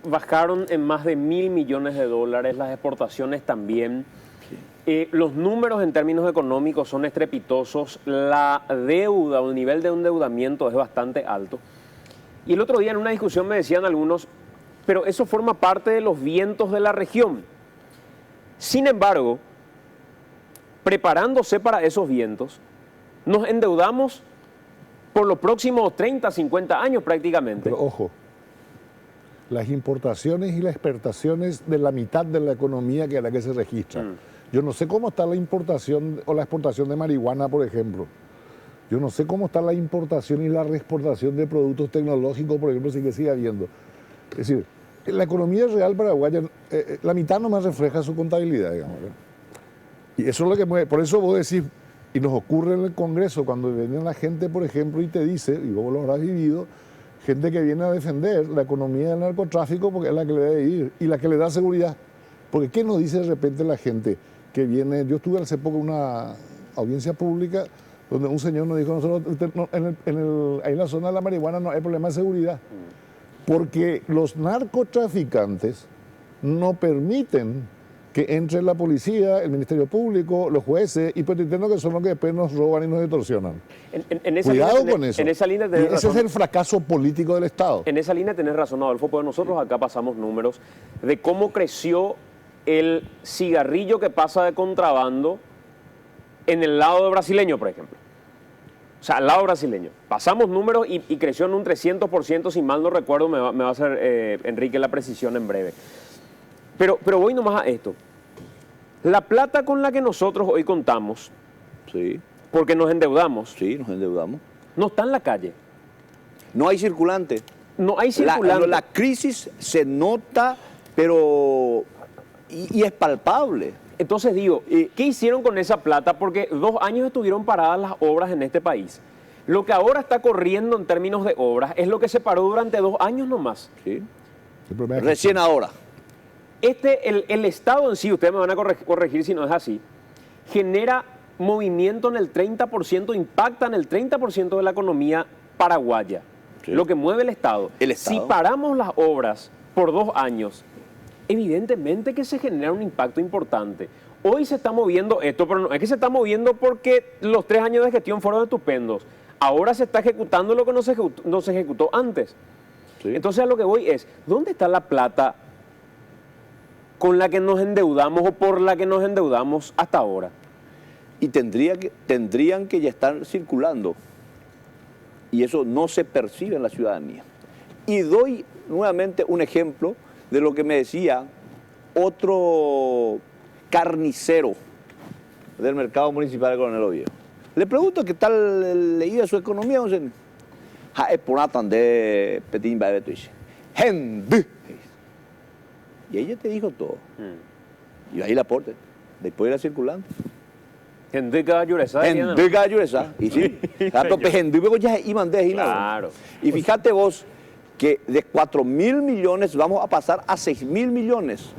bajaron en más de $1.000 millones, las exportaciones también. Los números en términos económicos son estrepitosos, la deuda o el nivel de endeudamiento es bastante alto. Y el otro día en una discusión me decían algunos, pero eso forma parte de los vientos de la región. Sin embargo, preparándose para esos vientos, nos endeudamos por los próximos 30, 50 años prácticamente. Pero ojo, las importaciones y las exportaciones de la mitad de la economía que es la que se registra. Yo no sé cómo está la importación o la exportación de marihuana, por ejemplo. Yo no sé cómo está la importación y la reexportación de productos tecnológicos, por ejemplo, si que sigue habiendo. Es decir, la economía real paraguaya, la mitad nomás refleja su contabilidad, digamos, ¿verdad? Y eso es lo que mueve. Por eso vos decís, y nos ocurre en el Congreso, cuando viene la gente, por ejemplo, y te dice, y vos lo habrás vivido, gente que viene a defender la economía del narcotráfico porque es la que le debe ir y la que le da seguridad. Porque ¿qué nos dice de repente la gente que viene? Yo estuve hace poco en una audiencia pública donde un señor nos dijo, nosotros ahí en la zona de la marihuana no hay problema de seguridad. Porque los narcotraficantes no permiten que entre la policía, el Ministerio Público, los jueces, y pues entiendo que son los que después nos roban y nos extorsionan. Cuidado con eso. En esa línea y ese es el fracaso político del Estado. En esa línea tenés razón, Adolfo, porque nosotros acá pasamos números de cómo creció el cigarrillo que pasa de contrabando en el lado brasileño, por ejemplo. O sea, al lado brasileño. Pasamos números y creció en un 300%, si mal no recuerdo, me va a hacer Enrique la precisión en breve. Pero voy nomás a esto. La plata con la que nosotros hoy contamos, sí, porque nos endeudamos. Sí, nos endeudamos. No está en la calle. No hay circulante. No hay circulante. La crisis se nota, pero... Y es palpable. Entonces digo, ¿qué hicieron con esa plata? Porque 2 años estuvieron paradas las obras en este país. Lo que ahora está corriendo en términos de obras es lo que se paró durante 2 años nomás. Sí. Recién ahora. El Estado en sí, ustedes me van a corregir si no es así, genera movimiento en el 30%, impacta en el 30% de la economía paraguaya. Sí. Lo que mueve el Estado. Si paramos las obras por 2 años, evidentemente que se genera un impacto importante. Hoy se está moviendo esto, pero no es que se está moviendo porque los 3 años de gestión fueron estupendos. Ahora se está ejecutando lo que no se ejecutó antes. Sí. Entonces a lo que voy es, ¿dónde está la plata con la que nos endeudamos o por la que nos endeudamos hasta ahora. Y tendrían que ya estar circulando. Y eso no se percibe en la ciudadanía. Y doy nuevamente un ejemplo de lo que me decía otro carnicero del mercado municipal de Coronel Oviedo. Le pregunto qué tal le iba su economía. Y ella te dijo todo. Y ahí la aporte. Después era circulando. Y sí. Claro. Y fíjate vos que de 4.000 millones vamos a pasar a 6.000 millones.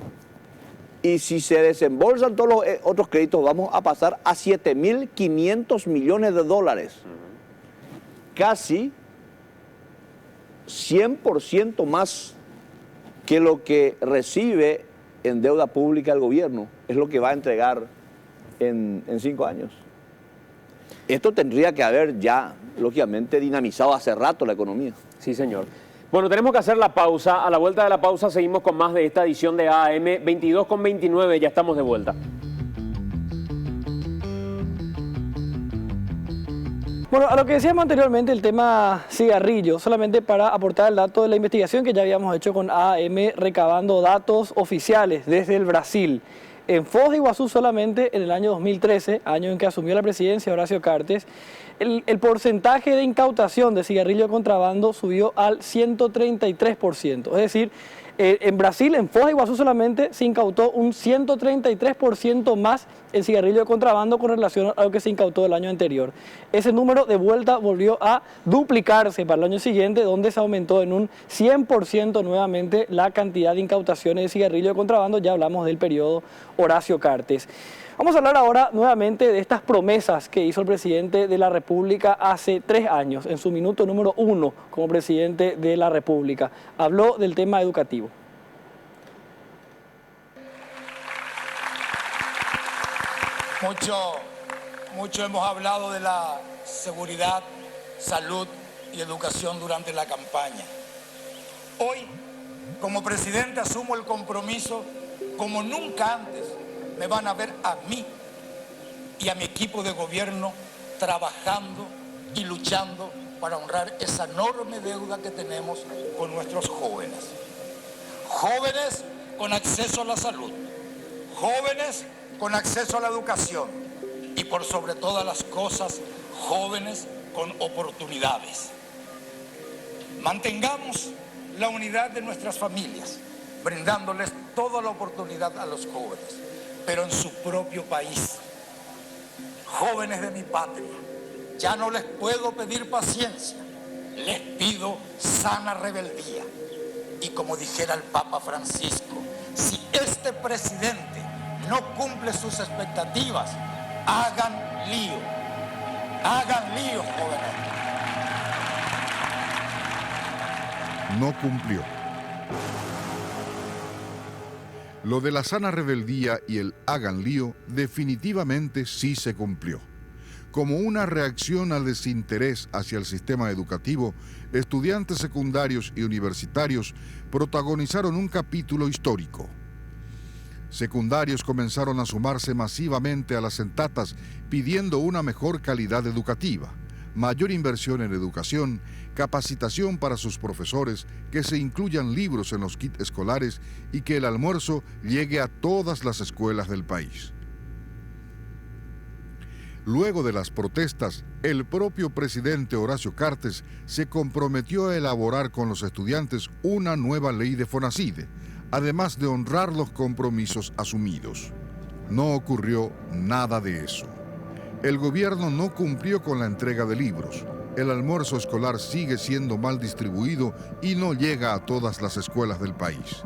Y si se desembolsan todos los otros créditos, vamos a pasar a 7.500 millones de dólares. Casi 100% más que lo que recibe en deuda pública el gobierno. Es lo que va a entregar en 5 años. Esto tendría que haber ya, lógicamente, dinamizado hace rato la economía. Sí, señor. Bueno, tenemos que hacer la pausa. A la vuelta de la pausa seguimos con más de esta edición de AM 22:29. Ya estamos de vuelta. Bueno, a lo que decíamos anteriormente, el tema cigarrillo, solamente para aportar el dato de la investigación que ya habíamos hecho con AM, recabando datos oficiales desde el Brasil. En Foz de Iguazú solamente en el año 2013, año en que asumió la presidencia Horacio Cartes, el porcentaje de incautación de cigarrillo de contrabando subió al 133%. Es decir, en Brasil, en Foz de Iguazú solamente, se incautó un 133% más el cigarrillo de contrabando con relación a lo que se incautó el año anterior. Ese número de vuelta volvió a duplicarse para el año siguiente, donde se aumentó en un 100% nuevamente la cantidad de incautaciones de cigarrillo de contrabando. Ya hablamos del periodo Horacio Cartes. Vamos a hablar ahora nuevamente de estas promesas que hizo el presidente de la República hace 3 años, en su minuto número 1 como presidente de la República. Habló del tema educativo. Mucho hemos hablado de la seguridad, salud y educación durante la campaña. Hoy, como presidente, asumo el compromiso como nunca antes. Me van a ver a mí y a mi equipo de gobierno trabajando y luchando para honrar esa enorme deuda que tenemos con nuestros jóvenes. Jóvenes con acceso a la salud, jóvenes con acceso a la educación y por sobre todas las cosas, jóvenes con oportunidades. Mantengamos la unidad de nuestras familias, brindándoles toda la oportunidad a los jóvenes, pero en su propio país. Jóvenes de mi patria, ya no les puedo pedir paciencia, les pido sana rebeldía. Y como dijera el Papa Francisco, si este presidente no cumple sus expectativas, hagan lío, jóvenes. No cumplió. Lo de la sana rebeldía y el hagan lío definitivamente sí se cumplió. Como una reacción al desinterés hacia el sistema educativo, estudiantes secundarios y universitarios protagonizaron un capítulo histórico. Secundarios comenzaron a sumarse masivamente a las centatas pidiendo una mejor calidad educativa, mayor inversión en educación, capacitación para sus profesores, que se incluyan libros en los kits escolares y que el almuerzo llegue a todas las escuelas del país. Luego de las protestas, el propio presidente Horacio Cartes se comprometió a elaborar con los estudiantes una nueva ley de FONACIDE, además de honrar los compromisos asumidos. No ocurrió nada de eso. El gobierno no cumplió con la entrega de libros. El almuerzo escolar sigue siendo mal distribuido y no llega a todas las escuelas del país.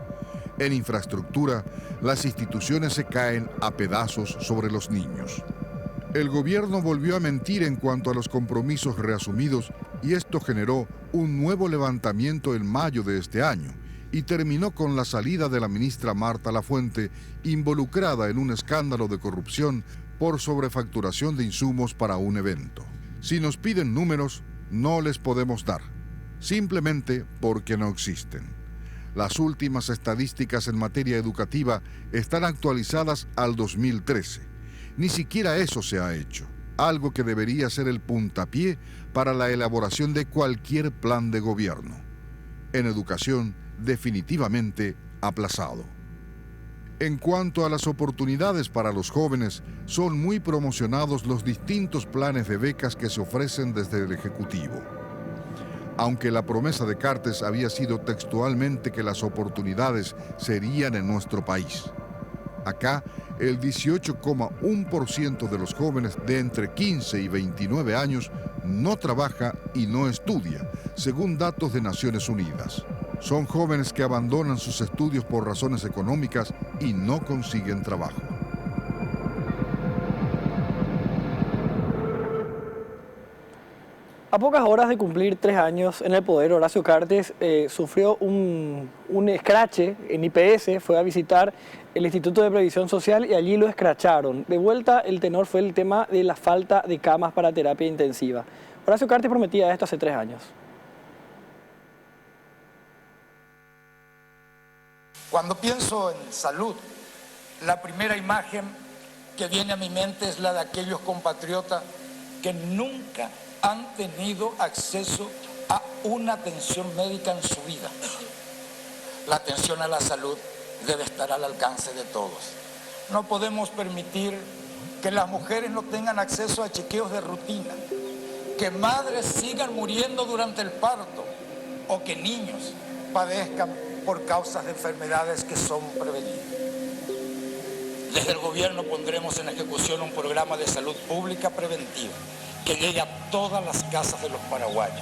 En infraestructura, las instituciones se caen a pedazos sobre los niños. El gobierno volvió a mentir en cuanto a los compromisos reasumidos y esto generó un nuevo levantamiento en mayo de este año y terminó con la salida de la ministra Marta Lafuente, involucrada en un escándalo de corrupción por sobrefacturación de insumos para un evento. Si nos piden números, no les podemos dar, simplemente porque no existen. Las últimas estadísticas en materia educativa están actualizadas al 2013. Ni siquiera eso se ha hecho, algo que debería ser el puntapié para la elaboración de cualquier plan de gobierno. En educación, definitivamente aplazado. En cuanto a las oportunidades para los jóvenes, son muy promocionados los distintos planes de becas que se ofrecen desde el Ejecutivo. Aunque la promesa de Cartes había sido textualmente que las oportunidades serían en nuestro país. Acá, el 18,1% de los jóvenes de entre 15 y 29 años no trabaja y no estudia, según datos de Naciones Unidas. Son jóvenes que abandonan sus estudios por razones económicas y no consiguen trabajo. A pocas horas de cumplir 3 años en el poder, Horacio Cartes sufrió un escrache en IPS, fue a visitar el Instituto de Previsión Social y allí lo escracharon. De vuelta, el tenor fue el tema de la falta de camas para terapia intensiva. Horacio Cartes prometía esto hace 3 años. Cuando pienso en salud, la primera imagen que viene a mi mente es la de aquellos compatriotas que nunca han tenido acceso a una atención médica en su vida. La atención a la salud debe estar al alcance de todos. No podemos permitir que las mujeres no tengan acceso a chequeos de rutina, que madres sigan muriendo durante el parto o que niños padezcan por causas de enfermedades que son prevenibles. Desde el gobierno pondremos en ejecución un programa de salud pública preventiva que llegue a todas las casas de los paraguayos.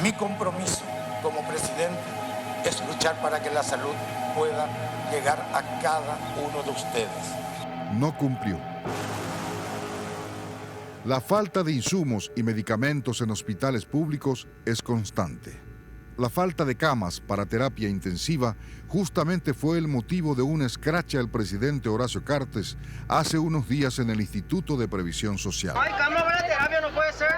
Mi compromiso como presidente es luchar para que la salud pueda llegar a cada uno de ustedes. No cumplió. La falta de insumos y medicamentos en hospitales públicos es constante. La falta de camas para terapia intensiva justamente fue el motivo de un escrache al presidente Horacio Cartes hace unos días en el Instituto de Previsión Social. ¿No hay cama para terapia? ¿No puede ser?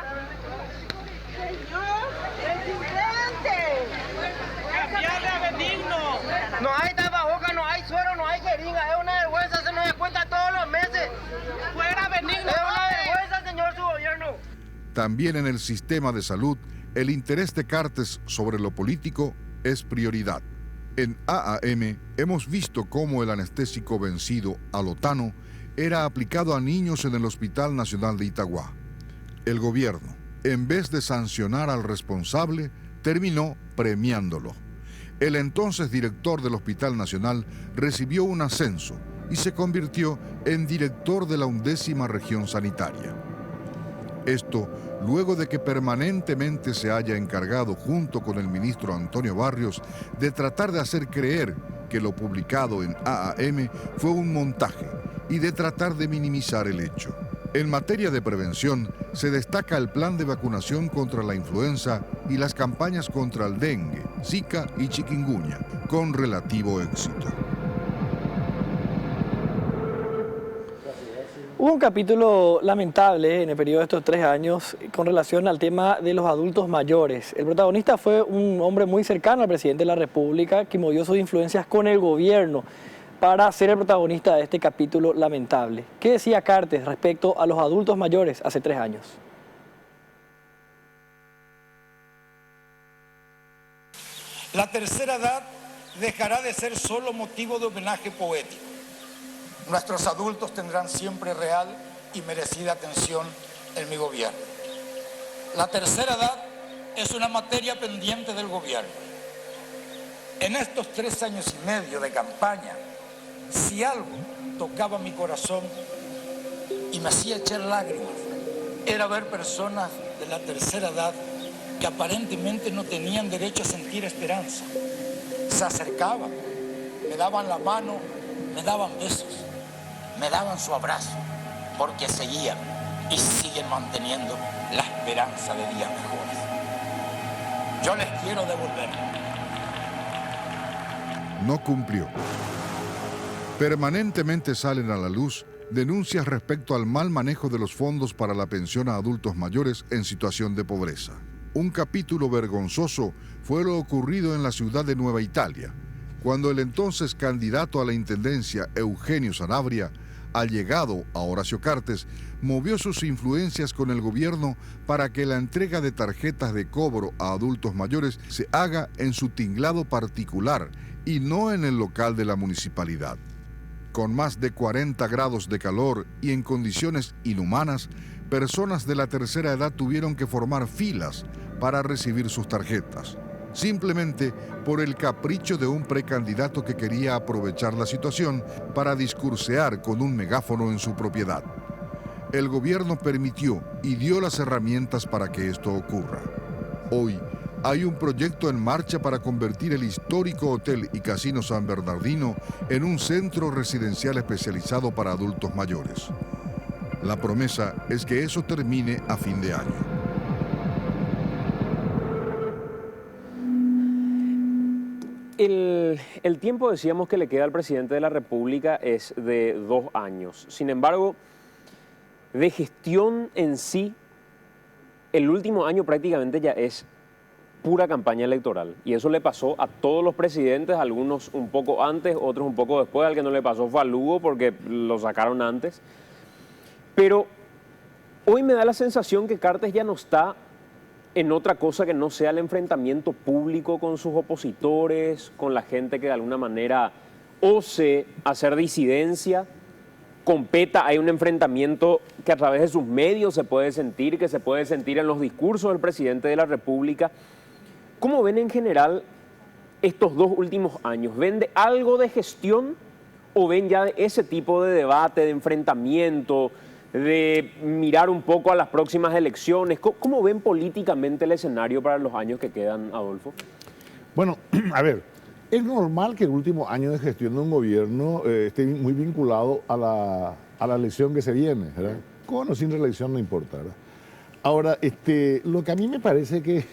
No hay tapabocas, no hay suero, no hay jeringa. Es una vergüenza, se nos descuenta todos los meses. Fuera Benigno. Es una vergüenza, señor, su gobierno. También en el sistema de salud, el interés de Cartes sobre lo político es prioridad. En AAM hemos visto cómo el anestésico vencido, alotano, era aplicado a niños en el Hospital Nacional de Itagua. El gobierno, en vez de sancionar al responsable, terminó premiándolo. El entonces director del Hospital Nacional recibió un ascenso y se convirtió en director de la 11ª región sanitaria. Esto luego de que permanentemente se haya encargado junto con el ministro Antonio Barrios de tratar de hacer creer que lo publicado en AAM fue un montaje y de tratar de minimizar el hecho. En materia de prevención, se destaca el plan de vacunación contra la influenza y las campañas contra el dengue, zika y chikungunya, con relativo éxito. Hubo un capítulo lamentable en el periodo de estos 3 años con relación al tema de los adultos mayores. El protagonista fue un hombre muy cercano al presidente de la República que movió sus influencias con el gobierno para ser el protagonista de este capítulo lamentable. ¿Qué decía Cartes respecto a los adultos mayores hace 3 años? La tercera edad dejará de ser solo motivo de homenaje poético. Nuestros adultos tendrán siempre real y merecida atención en mi gobierno. La tercera edad es una materia pendiente del gobierno. En estos 3 años y medio de campaña, si algo tocaba mi corazón y me hacía echar lágrimas, era ver personas de la tercera edad que aparentemente no tenían derecho a sentir esperanza. Se acercaban, me daban la mano, me daban besos, me daban su abrazo, porque seguían y siguen manteniendo la esperanza de días mejores. Yo les quiero devolver. No cumplió. Permanentemente salen a la luz denuncias respecto al mal manejo de los fondos para la pensión a adultos mayores en situación de pobreza. Un capítulo vergonzoso fue lo ocurrido en la ciudad de Nueva Italia, cuando el entonces candidato a la intendencia, Eugenio Sanabria, allegado a Horacio Cartes, movió sus influencias con el gobierno para que la entrega de tarjetas de cobro a adultos mayores se haga en su tinglado particular y no en el local de la municipalidad. Con más de 40 grados de calor y en condiciones inhumanas, personas de la tercera edad tuvieron que formar filas para recibir sus tarjetas, simplemente por el capricho de un precandidato que quería aprovechar la situación para discursear con un megáfono en su propiedad. El gobierno permitió y dio las herramientas para que esto ocurra. Hoy hay un proyecto en marcha para convertir el histórico Hotel y Casino San Bernardino en un centro residencial especializado para adultos mayores. La promesa es que eso termine a fin de año. El tiempo, decíamos, que le queda al presidente de la República es de 2 años. Sin embargo, de gestión en sí, el último año prácticamente ya es pura campaña electoral. Y eso le pasó a todos los presidentes, algunos un poco antes, otros un poco después. Al que no le pasó fue a Lugo porque lo sacaron antes. Pero hoy me da la sensación que Cartes ya no está en otra cosa que no sea el enfrentamiento público con sus opositores, con la gente que de alguna manera ose hacer disidencia, competa. Hay un enfrentamiento que a través de sus medios se puede sentir, que se puede sentir en los discursos del presidente de la República. ¿Cómo ven en general estos 2 últimos años? ¿Ven de algo de gestión o ven ya de ese tipo de debate, de enfrentamiento, de mirar un poco a las próximas elecciones? ¿Cómo ven políticamente el escenario para los años que quedan, Adolfo? Bueno, a ver, es normal que el último año de gestión de un gobierno esté muy vinculado a la elección que se viene, ¿verdad? Con o sin reelección no importa, ¿verdad? Ahora, lo que a mí me parece que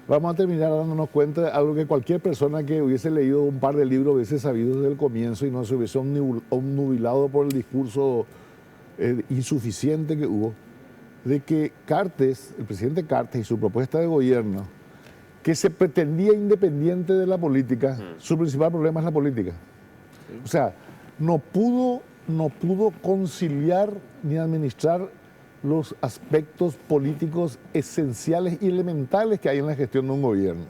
vamos a terminar dándonos cuenta de algo que cualquier persona que hubiese leído un par de libros hubiese sabido desde el comienzo y no se hubiese obnubilado por el discurso insuficiente que hubo, de que Cartes, el presidente Cartes y su propuesta de gobierno, que se pretendía independiente de la política, su principal problema es la política. O sea, no pudo conciliar ni administrar los aspectos políticos esenciales y elementales que hay en la gestión de un gobierno.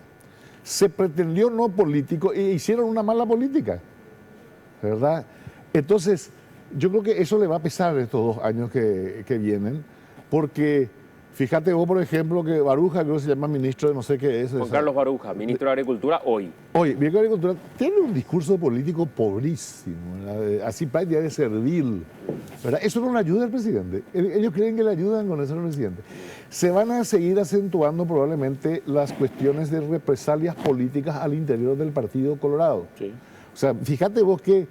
Se pretendió no político e hicieron una mala política, ¿verdad? Entonces, yo creo que eso le va a pesar estos 2 años que vienen, porque fíjate vos, por ejemplo, que Baruja, creo que se llama ministro de no sé qué es. Juan Carlos Baruja, ministro de Agricultura hoy. Hoy, ministro de Agricultura, tiene un discurso político pobrísimo, ¿verdad? Así prácticamente servil, ¿verdad? Eso no le ayuda al presidente. Ellos creen que le ayudan con eso al presidente. Se van a seguir acentuando probablemente las cuestiones de represalias políticas al interior del Partido Colorado. Sí. O sea, fíjate vos que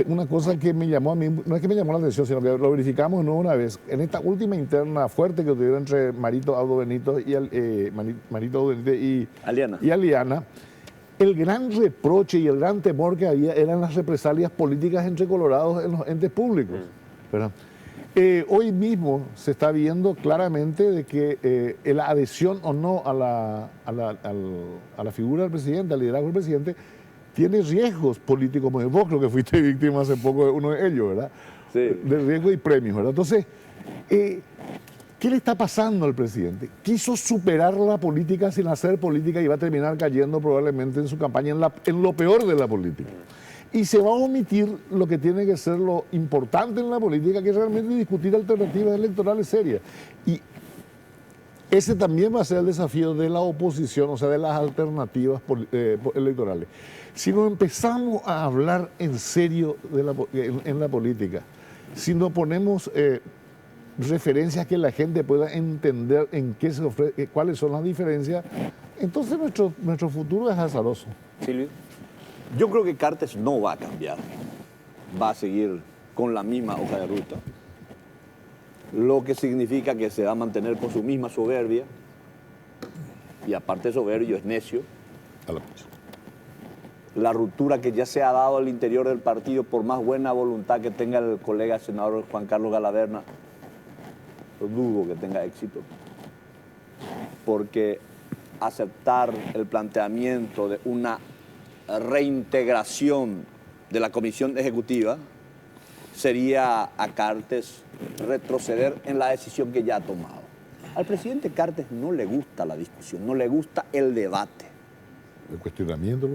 una cosa que me llamó a mí, no es que me llamó la atención, sino que lo verificamos no una vez, en esta última interna fuerte que tuvieron entre Marito Aldo Benito y Aliana, el gran reproche y el gran temor que había eran las represalias políticas entre colorados en los entes públicos, ¿verdad? Hoy mismo se está viendo claramente de que la adhesión o no a la figura del presidente, al liderazgo del presidente, tiene riesgos políticos, como vos creo que fuiste víctima hace poco de uno de ellos, ¿verdad? Sí. De riesgo y premios, ¿verdad? Entonces, ¿qué le está pasando al presidente? Quiso superar la política sin hacer política y va a terminar cayendo probablemente en su campaña en lo peor de la política. Y se va a omitir lo que tiene que ser lo importante en la política, que es realmente discutir alternativas electorales serias. Y ese también va a ser el desafío de la oposición, o sea, de las alternativas electorales. Si no empezamos a hablar en serio en la política, si no ponemos referencias que la gente pueda entender en qué se ofrece, cuáles son las diferencias, entonces nuestro futuro es azaroso. Silvio. Yo creo que Cartes no va a cambiar, va a seguir con la misma hoja de ruta, lo que significa que se va a mantener con su misma soberbia, y aparte de soberbio es necio. La ruptura que ya se ha dado al interior del partido, por más buena voluntad que tenga el colega senador Juan Carlos Galaverna, dudo que tenga éxito, porque aceptar el planteamiento de una reintegración de la comisión ejecutiva sería a Cartes retroceder en la decisión que ya ha tomado. Al presidente Cartes no le gusta la discusión, no le gusta el debate. El cuestionamiento.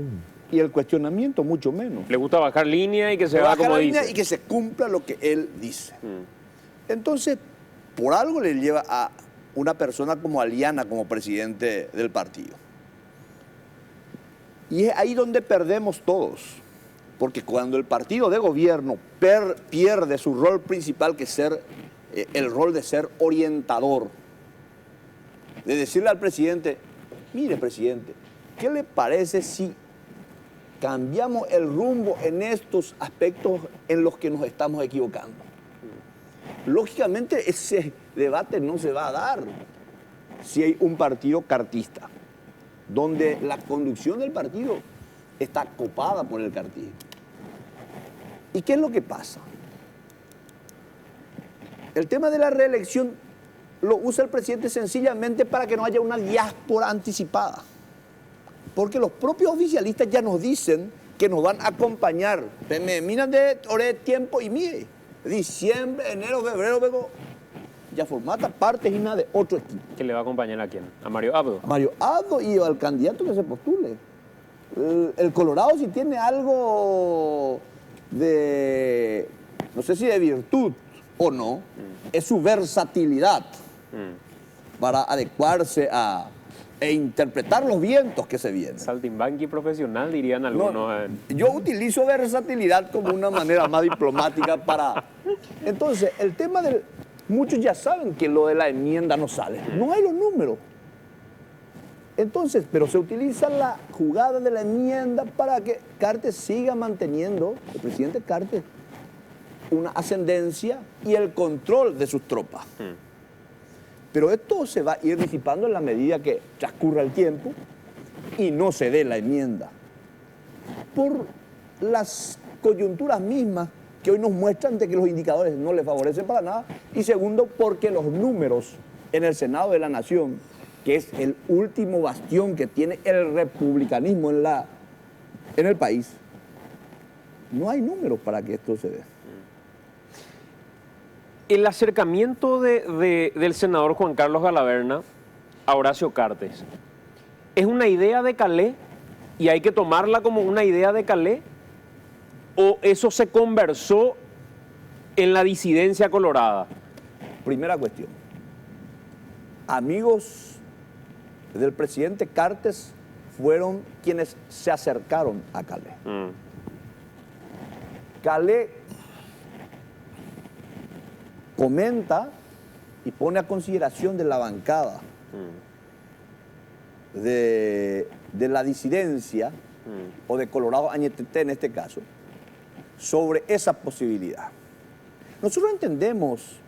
Y el cuestionamiento mucho menos. Le gusta bajar línea y que se haga como dice. Y que se cumpla lo que él dice. Entonces, por algo le lleva a una persona como Aliana como presidente del partido. Y es ahí donde perdemos todos. Porque cuando el partido de gobierno pierde su rol principal, que es el rol de ser orientador, de decirle al presidente, mire presidente, ¿qué le parece si cambiamos el rumbo en estos aspectos en los que nos estamos equivocando? Lógicamente ese debate no se va a dar si hay un partido cartista, donde la conducción del partido está copada por el cartismo. ¿Y qué es lo que pasa? El tema de la reelección lo usa el presidente sencillamente para que no haya una diáspora anticipada. Porque los propios oficialistas ya nos dicen que nos van a acompañar. Me miran de tiempo y mire, diciembre, enero, febrero, luego ya formata parte y nada de otro equipo. ¿Que le va a acompañar a quién? ¿A Mario Abdo? A Mario Abdo y al candidato que se postule. El Colorado, si tiene algo de, no sé si de virtud o no, es su versatilidad para adecuarse e interpretar los vientos que se vienen. Saltimbanqui profesional, dirían algunos. No, yo utilizo versatilidad como una manera más diplomática para... Entonces, el tema del... Muchos ya saben que lo de la enmienda no sale. No hay los números. Entonces, pero se utiliza la jugada de la enmienda para que Cartes siga manteniendo, el presidente Cartes, una ascendencia y el control de sus tropas. Pero esto se va a ir disipando en la medida que transcurra el tiempo y no se dé la enmienda. Por las coyunturas mismas que hoy nos muestran de que los indicadores no les favorecen para nada. Y segundo, porque los números en el Senado de la Nación, que es el último bastión que tiene el republicanismo en el país, no hay números para que esto se dé. El acercamiento del senador Juan Carlos Galaverna a Horacio Cartes, ¿es una idea de Calé y hay que tomarla como una idea de Calé? ¿O eso se conversó en la disidencia colorada? Primera cuestión. Amigos del presidente Cartes fueron quienes se acercaron a Calé. Calé comenta y pone a consideración de la bancada de la disidencia o de Colorado Añetete en este caso, sobre esa posibilidad. Nosotros entendemos,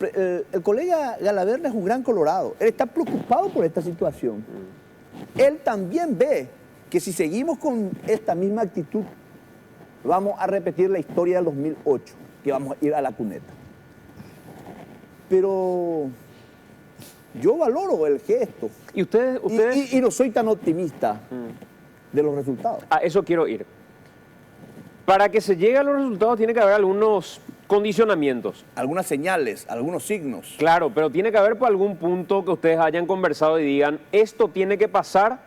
el colega Galaverna es un gran colorado, él está preocupado por esta situación. Él también ve que si seguimos con esta misma actitud, vamos a repetir la historia del 2008, que vamos a ir a la cuneta. Pero yo valoro el gesto. ¿Y ustedes? Y no soy tan optimista de los resultados. A eso quiero ir. Para que se llegue a los resultados tiene que haber algunos condicionamientos. Algunas señales, algunos signos. Claro, pero tiene que haber por algún punto que ustedes hayan conversado y digan, esto tiene que pasar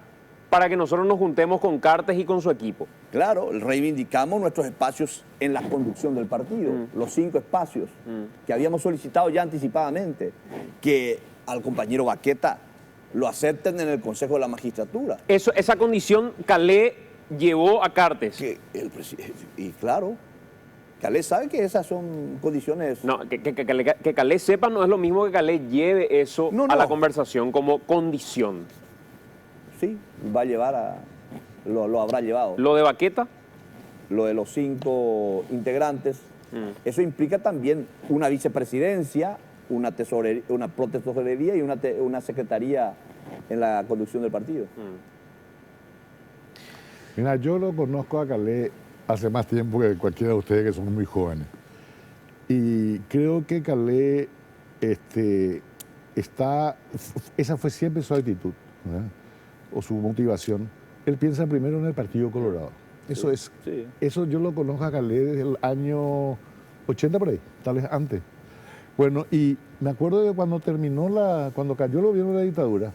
para que nosotros nos juntemos con Cartes y con su equipo. Claro, reivindicamos nuestros espacios en la conducción del partido, los 5 espacios que habíamos solicitado ya anticipadamente, que al compañero Baqueta lo acepten en el Consejo de la Magistratura. Esa condición Calé llevó a Cartes. Y claro, Calé sabe que esas son condiciones... No, que Calé sepa no es lo mismo que Calé lleve eso a la conversación como condición. Sí, va a llevar lo habrá llevado. ¿Lo de Baqueta? Lo de los 5 integrantes. Eso implica también una vicepresidencia, una protesorería y una secretaría en la conducción del partido. Mira, yo lo conozco a Calé hace más tiempo que cualquiera de ustedes que son muy jóvenes. Y creo que Calé esa fue siempre su actitud, ¿verdad? o su motivación, él piensa primero en el Partido Colorado. Eso es. Sí. Eso yo lo conozco a Calé desde el año 80 por ahí, tal vez antes. Bueno, y me acuerdo de cuando cuando cayó el gobierno de la dictadura,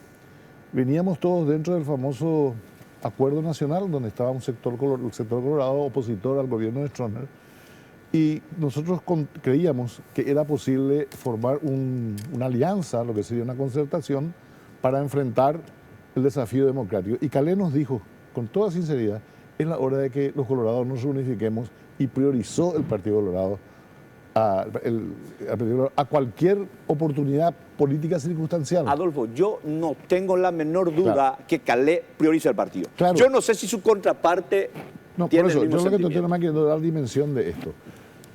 veníamos todos dentro del famoso Acuerdo Nacional, donde estaba el sector colorado opositor al gobierno de Stroessner, y nosotros creíamos que era posible formar una alianza, lo que sería una concertación, para enfrentar el desafío democrático. Y Calé nos dijo, con toda sinceridad, es la hora de que los colorados nos unifiquemos, y priorizó el Partido Colorado a cualquier oportunidad política circunstancial. Adolfo, yo no tengo la menor duda que Calé prioriza el partido. Claro. Yo no sé si su contraparte No, tiene por eso, el mismo yo lo que sentimiento. estoy más queriendo dar dimensión de esto.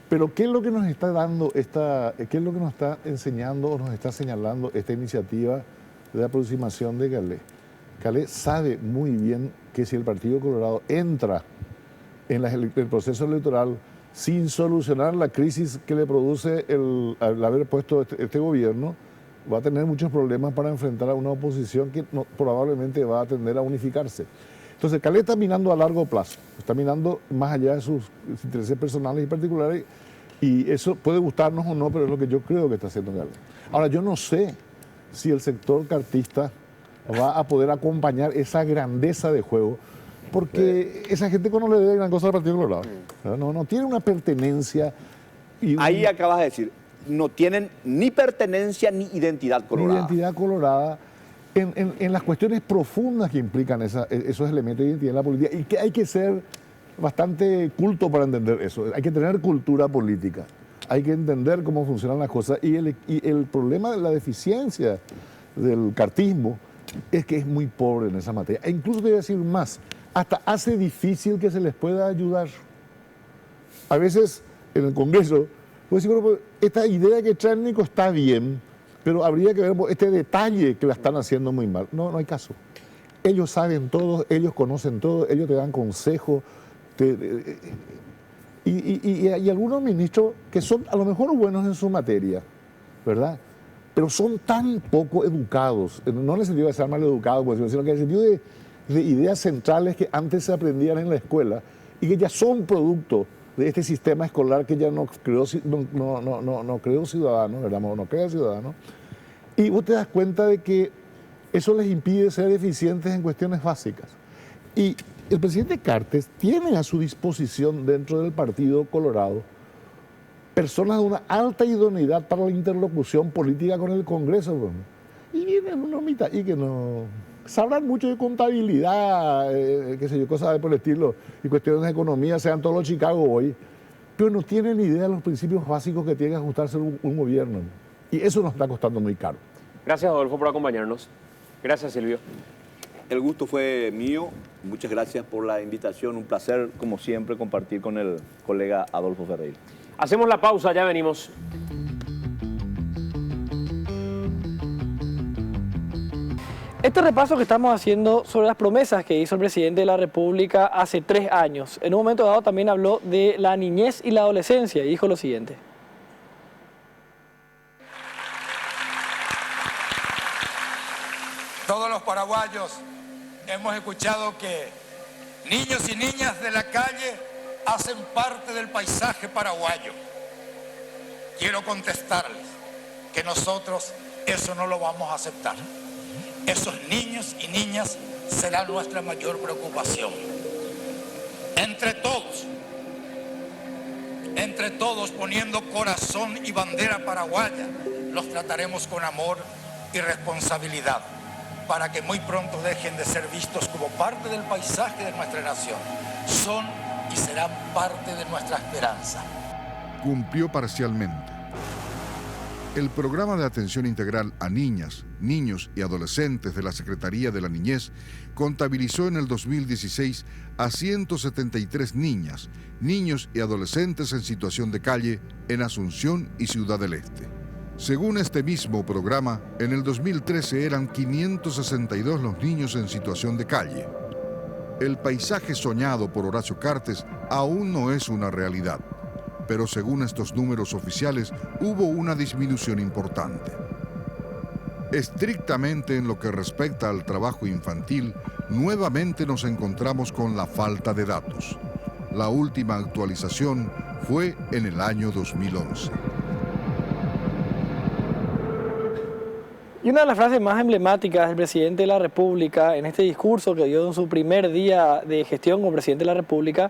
Pero ¿qué es lo que nos está dando qué es lo que nos está enseñando o nos está señalando esta iniciativa de aproximación de Calé? Calé sabe muy bien que si el Partido Colorado entra en el proceso electoral sin solucionar la crisis que le produce el haber puesto este gobierno, va a tener muchos problemas para enfrentar a una oposición que probablemente va a tender a unificarse. Entonces, Calé está mirando a largo plazo, está mirando más allá de sus intereses personales y particulares, y eso puede gustarnos o no, pero es lo que yo creo que está haciendo Calé. Ahora, yo no sé si el sector cartista va a poder acompañar esa grandeza de juego, porque esa gente no le debe gran cosa al Partido Colorado. No tiene una pertenencia. Ahí acabas de decir, no tienen ni pertenencia ni identidad colorada. Ni identidad colorada en las cuestiones profundas que implican esos elementos de identidad en la política, y que hay que ser bastante culto para entender eso. Hay que tener cultura política, hay que entender cómo funcionan las cosas, y el problema de la deficiencia del cartismo es que es muy pobre en esa materia. E incluso te voy a decir más, hasta hace difícil que se les pueda ayudar. A veces en el Congreso, pues, bueno, esta idea que traen Nico está bien, pero habría que ver este detalle que la están haciendo muy mal. No hay caso. Ellos saben todo, ellos conocen todo, ellos te dan consejos. Y algunos ministros que son a lo mejor buenos en su materia, ¿verdad? Pero son tan poco educados, no en el sentido de ser mal educados, sino que en el sentido de ideas centrales que antes se aprendían en la escuela y que ya son producto de este sistema escolar que ya no creó ciudadanos, ¿verdad? No crea ciudadanos. Y vos te das cuenta de que eso les impide ser eficientes en cuestiones básicas. Y el presidente Cartes tiene a su disposición dentro del Partido Colorado personas de una alta idoneidad para la interlocución política con el Congreso. Bueno. Y vienen unos mitad y que no sabrán mucho de contabilidad, qué sé yo, cosas por el estilo, y cuestiones de economía, sean todos los Chicago hoy, pero no tienen ni idea de los principios básicos que tiene que ajustarse un gobierno. Y eso nos está costando muy caro. Gracias, Adolfo, por acompañarnos. Gracias, Silvio. El gusto fue mío. Muchas gracias por la invitación. Un placer, como siempre, compartir con el colega Adolfo Ferreira. Hacemos la pausa, ya venimos. Este repaso que estamos haciendo sobre las promesas que hizo el presidente de la República hace 3 años. En un momento dado también habló de la niñez y la adolescencia y dijo lo siguiente. Todos los paraguayos hemos escuchado que niños y niñas de la calle hacen parte del paisaje paraguayo. Quiero contestarles que nosotros eso no lo vamos a aceptar. Esos niños y niñas será nuestra mayor preocupación. Entre todos poniendo corazón y bandera paraguaya, los trataremos con amor y responsabilidad, para que muy pronto dejen de ser vistos como parte del paisaje de nuestra nación. Son y serán parte de nuestra esperanza. Cumplió parcialmente. El programa de atención integral a niñas, niños y adolescentes de la Secretaría de la Niñez contabilizó en el 2016 a 173 niñas, niños y adolescentes en situación de calle en Asunción y Ciudad del Este. Según este mismo programa, en el 2013 eran 562 los niños en situación de calle. El paisaje soñado por Horacio Cartes aún no es una realidad, pero según estos números oficiales hubo una disminución importante. Estrictamente en lo que respecta al trabajo infantil, nuevamente nos encontramos con la falta de datos. La última actualización fue en el año 2011. Y una de las frases más emblemáticas del presidente de la República en este discurso que dio en su primer día de gestión como presidente de la República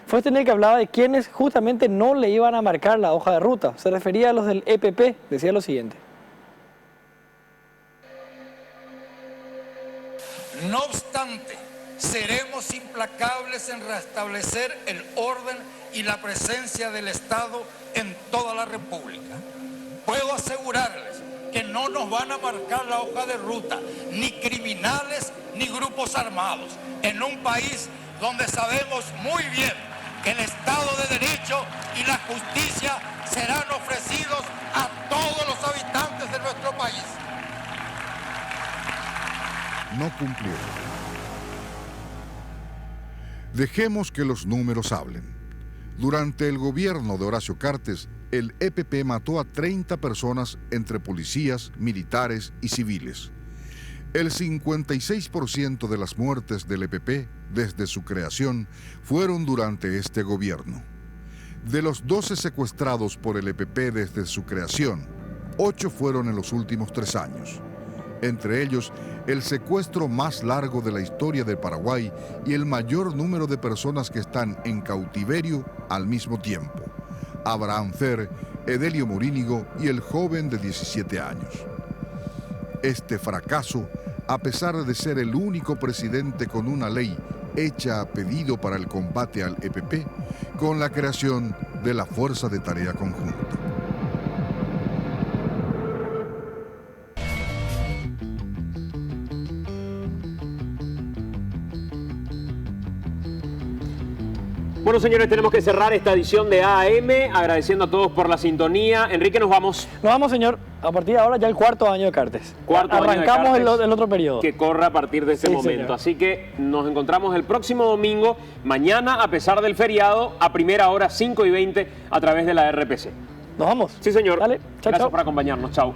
fue este en el que hablaba de quienes justamente no le iban a marcar la hoja de ruta. Se refería a los del EPP, decía lo siguiente. No obstante, seremos implacables en restablecer el orden y la presencia del Estado en toda la República. Puedo asegurarles que no nos van a marcar la hoja de ruta, ni criminales ni grupos armados, en un país donde sabemos muy bien que el Estado de Derecho y la justicia serán ofrecidos a todos los habitantes de nuestro país. No cumplieron. Dejemos que los números hablen. Durante el gobierno de Horacio Cartes, el EPP mató a 30 personas entre policías, militares y civiles. El 56% de las muertes del EPP desde su creación fueron durante este gobierno. De los 12 secuestrados por el EPP desde su creación, 8 fueron en los últimos 3 años. Entre ellos, el secuestro más largo de la historia de Paraguay y el mayor número de personas que están en cautiverio al mismo tiempo. Abraham Fer, Edelio Morínigo y el joven de 17 años. Este fracaso, a pesar de ser el único presidente con una ley hecha a pedido para el combate al EPP, con la creación de la Fuerza de Tarea Conjunta. Bueno, señores, tenemos que cerrar esta edición de AM, agradeciendo a todos por la sintonía. Enrique, nos vamos. Nos vamos, señor. A partir de ahora ya el 4º año de Cartes. Arrancamos el otro periodo. Que corre a partir de este momento. Señor. Así que nos encontramos el próximo domingo, mañana, a pesar del feriado, a primera hora, 5:20, a través de la RPC. ¿Nos vamos? Sí, señor. Dale. Chao, Gracias chao. por acompañarnos. Chao.